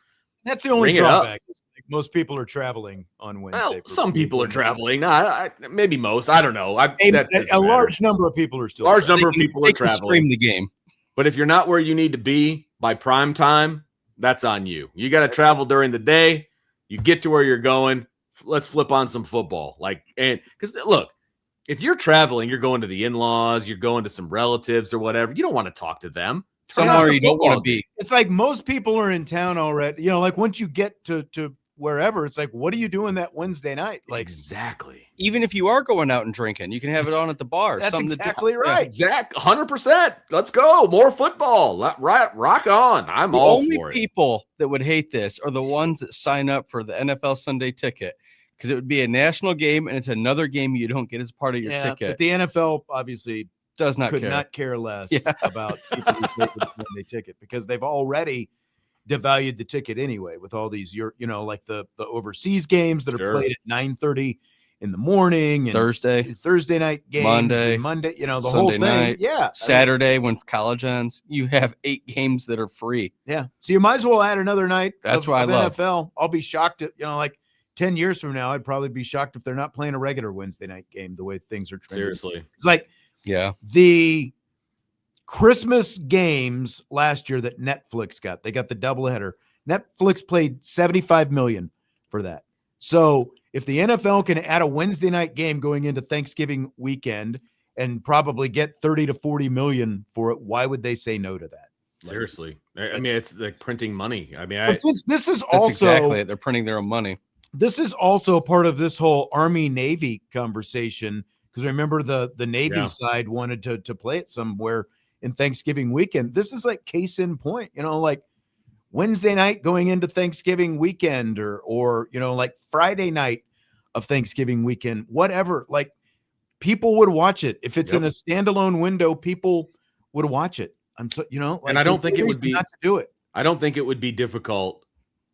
That's the only drawback. Most people are traveling on Wednesday. Well, some people are traveling. Maybe most. I don't know. A large number of people are still traveling. Number of people are traveling. Stream the game. But if you're not where you need to be by prime time, that's on you. You got to travel during the day. You get to where you're going. Let's flip on some football. Because look, if you're traveling, you're going to the in-laws, you're going to some relatives or whatever. You don't want to talk to them. Somewhere you don't want to be. It's like most people are in town already. Like once you get to wherever, it's like, what are you doing that Wednesday night? Like exactly. Even if you are going out and drinking, you can have it on at the bar. That's exactly right. Exactly. 100%. Let's go. More football. Rock on. I'm all for it. The only people that would hate this are the ones that sign up for the NFL Sunday ticket, because it would be a national game and it's another game you don't get as part of your ticket. But the NFL obviously could not care less about people who pay for the Sunday ticket, because they've already devalued the ticket anyway with all these like the overseas games that are played at 9:30 in the morning and Thursday night games, Monday, the Sunday whole thing. Night, yeah. Saturday when college ends, you have 8 games that are free. Yeah. So you might as well add another night. That's why I love NFL. I'll be shocked at, 10 years from now, I'd probably be shocked if they're not playing a regular Wednesday night game the way things are trending. Seriously. It's like the Christmas games last year that Netflix got. They got the doubleheader. Netflix played $75 million for that. So if the NFL can add a Wednesday night game going into Thanksgiving weekend and probably get 30 to 40 million for it, why would they say no to that? Seriously. I mean, it's like printing money. I mean, this is that's also exactly it. They're printing their own money. This is also part of this whole Army-Navy conversation, because remember the Navy side wanted to play it somewhere in Thanksgiving weekend. This is like case in point, like Wednesday night going into Thanksgiving weekend or like Friday night of Thanksgiving weekend, whatever. Like people would watch it. If it's in a standalone window, people would watch it. And I don't think it would be not to do it. I don't think it would be difficult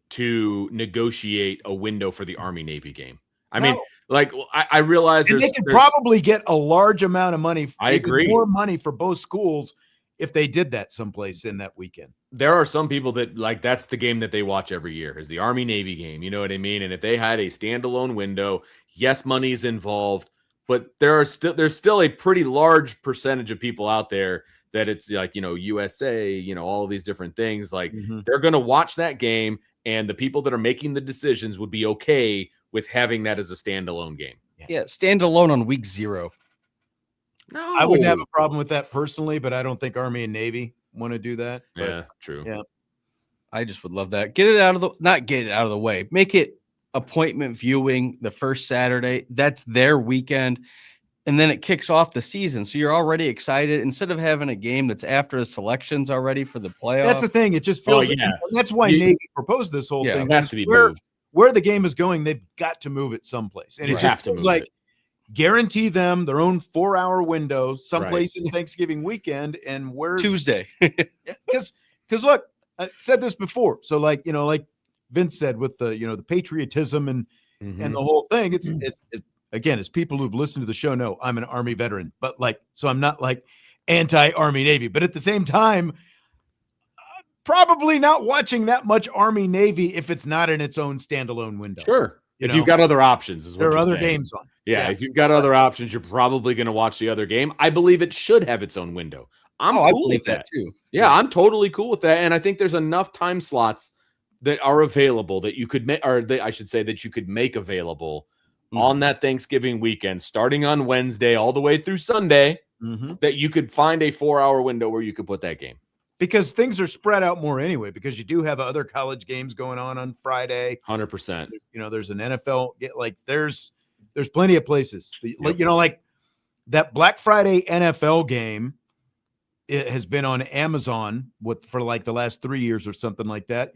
to negotiate a window for the Army-Navy game. I mean, like I realize they could probably get a large amount of money. I agree. More money for both schools if they did that someplace in that weekend. There are some people that like that's the game that they watch every year is the Army-Navy game. You know what I mean? And if they had a standalone window, yes, money is involved, but there's still a pretty large percentage of people out there that it's like, USA, all of these different things. Like they're going to watch that game, and the people that are making the decisions would be okay with having that as a standalone game. Yeah, standalone on week 0. No, I wouldn't have a problem with that personally, but I don't think Army and Navy want to do that. Yeah, true. Yeah, I just would love that. Not get it out of the way. Make it appointment viewing the first Saturday. That's their weekend. And then it kicks off the season. So you're already excited instead of having a game that's after the selections already for the playoff. That's the thing. It just feels that's why Navy proposed this whole thing. It has to be moved. Where the game is going, they've got to move it someplace. And it just feels like guarantee them their own 4-hour window someplace in Thanksgiving weekend. And where's Tuesday? Because look, I said this before. So like Vince said with the the patriotism and the whole thing, it's again, as people who've listened to the show know, I'm an Army veteran, but so I'm not like anti-Army Navy, but at the same time, probably not watching that much Army Navy if it's not in its own standalone window. Sure. If you've got other options, is what there are you're other saying. games on. Yeah, if you've got other options, you're probably going to watch the other game. I believe it should have its own window. I believe that too. Yeah, I'm totally cool with that. And I think there's enough time slots that are available that you could make, I should say that you could make available on that Thanksgiving weekend, starting on Wednesday all the way through Sunday, that you could find a 4-hour window where you could put that game. Because things are spread out more anyway, because you do have other college games going on Friday. 100%. There's an NFL, there's plenty of places. Like that Black Friday NFL game, it has been on Amazon for like the last 3 years or something like that.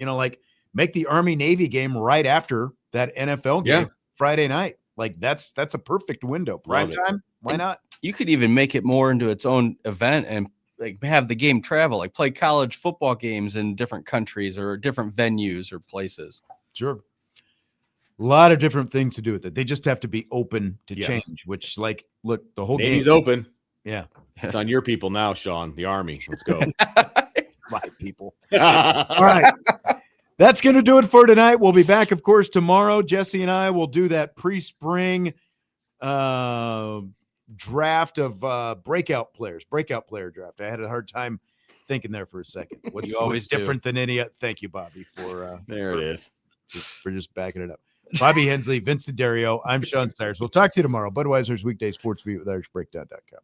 Make the Army Navy game right after that NFL game Friday night. Like that's a perfect window. Prime time. Why not? You could even make it more into its own event and like have the game travel, like play college football games in different countries or different venues or places. Sure. A lot of different things to do with it. They just have to be open to change, which look, the whole Navy's game. open. Yeah. It's on your people now, Sean, the Army. Let's go. My people. All right. That's going to do it for tonight. We'll be back, of course, tomorrow. Jesse and I will do that pre-spring draft of breakout player draft. I had a hard time thinking there for a second. What's different than any other? Thank you, Bobby, for there it is. For just backing it up. Bobby Hensley, Vincent Dario. I'm Sean Stires. We'll talk to you tomorrow. Budweiser's Weekday Sports Beat with IrishBreakdown.com.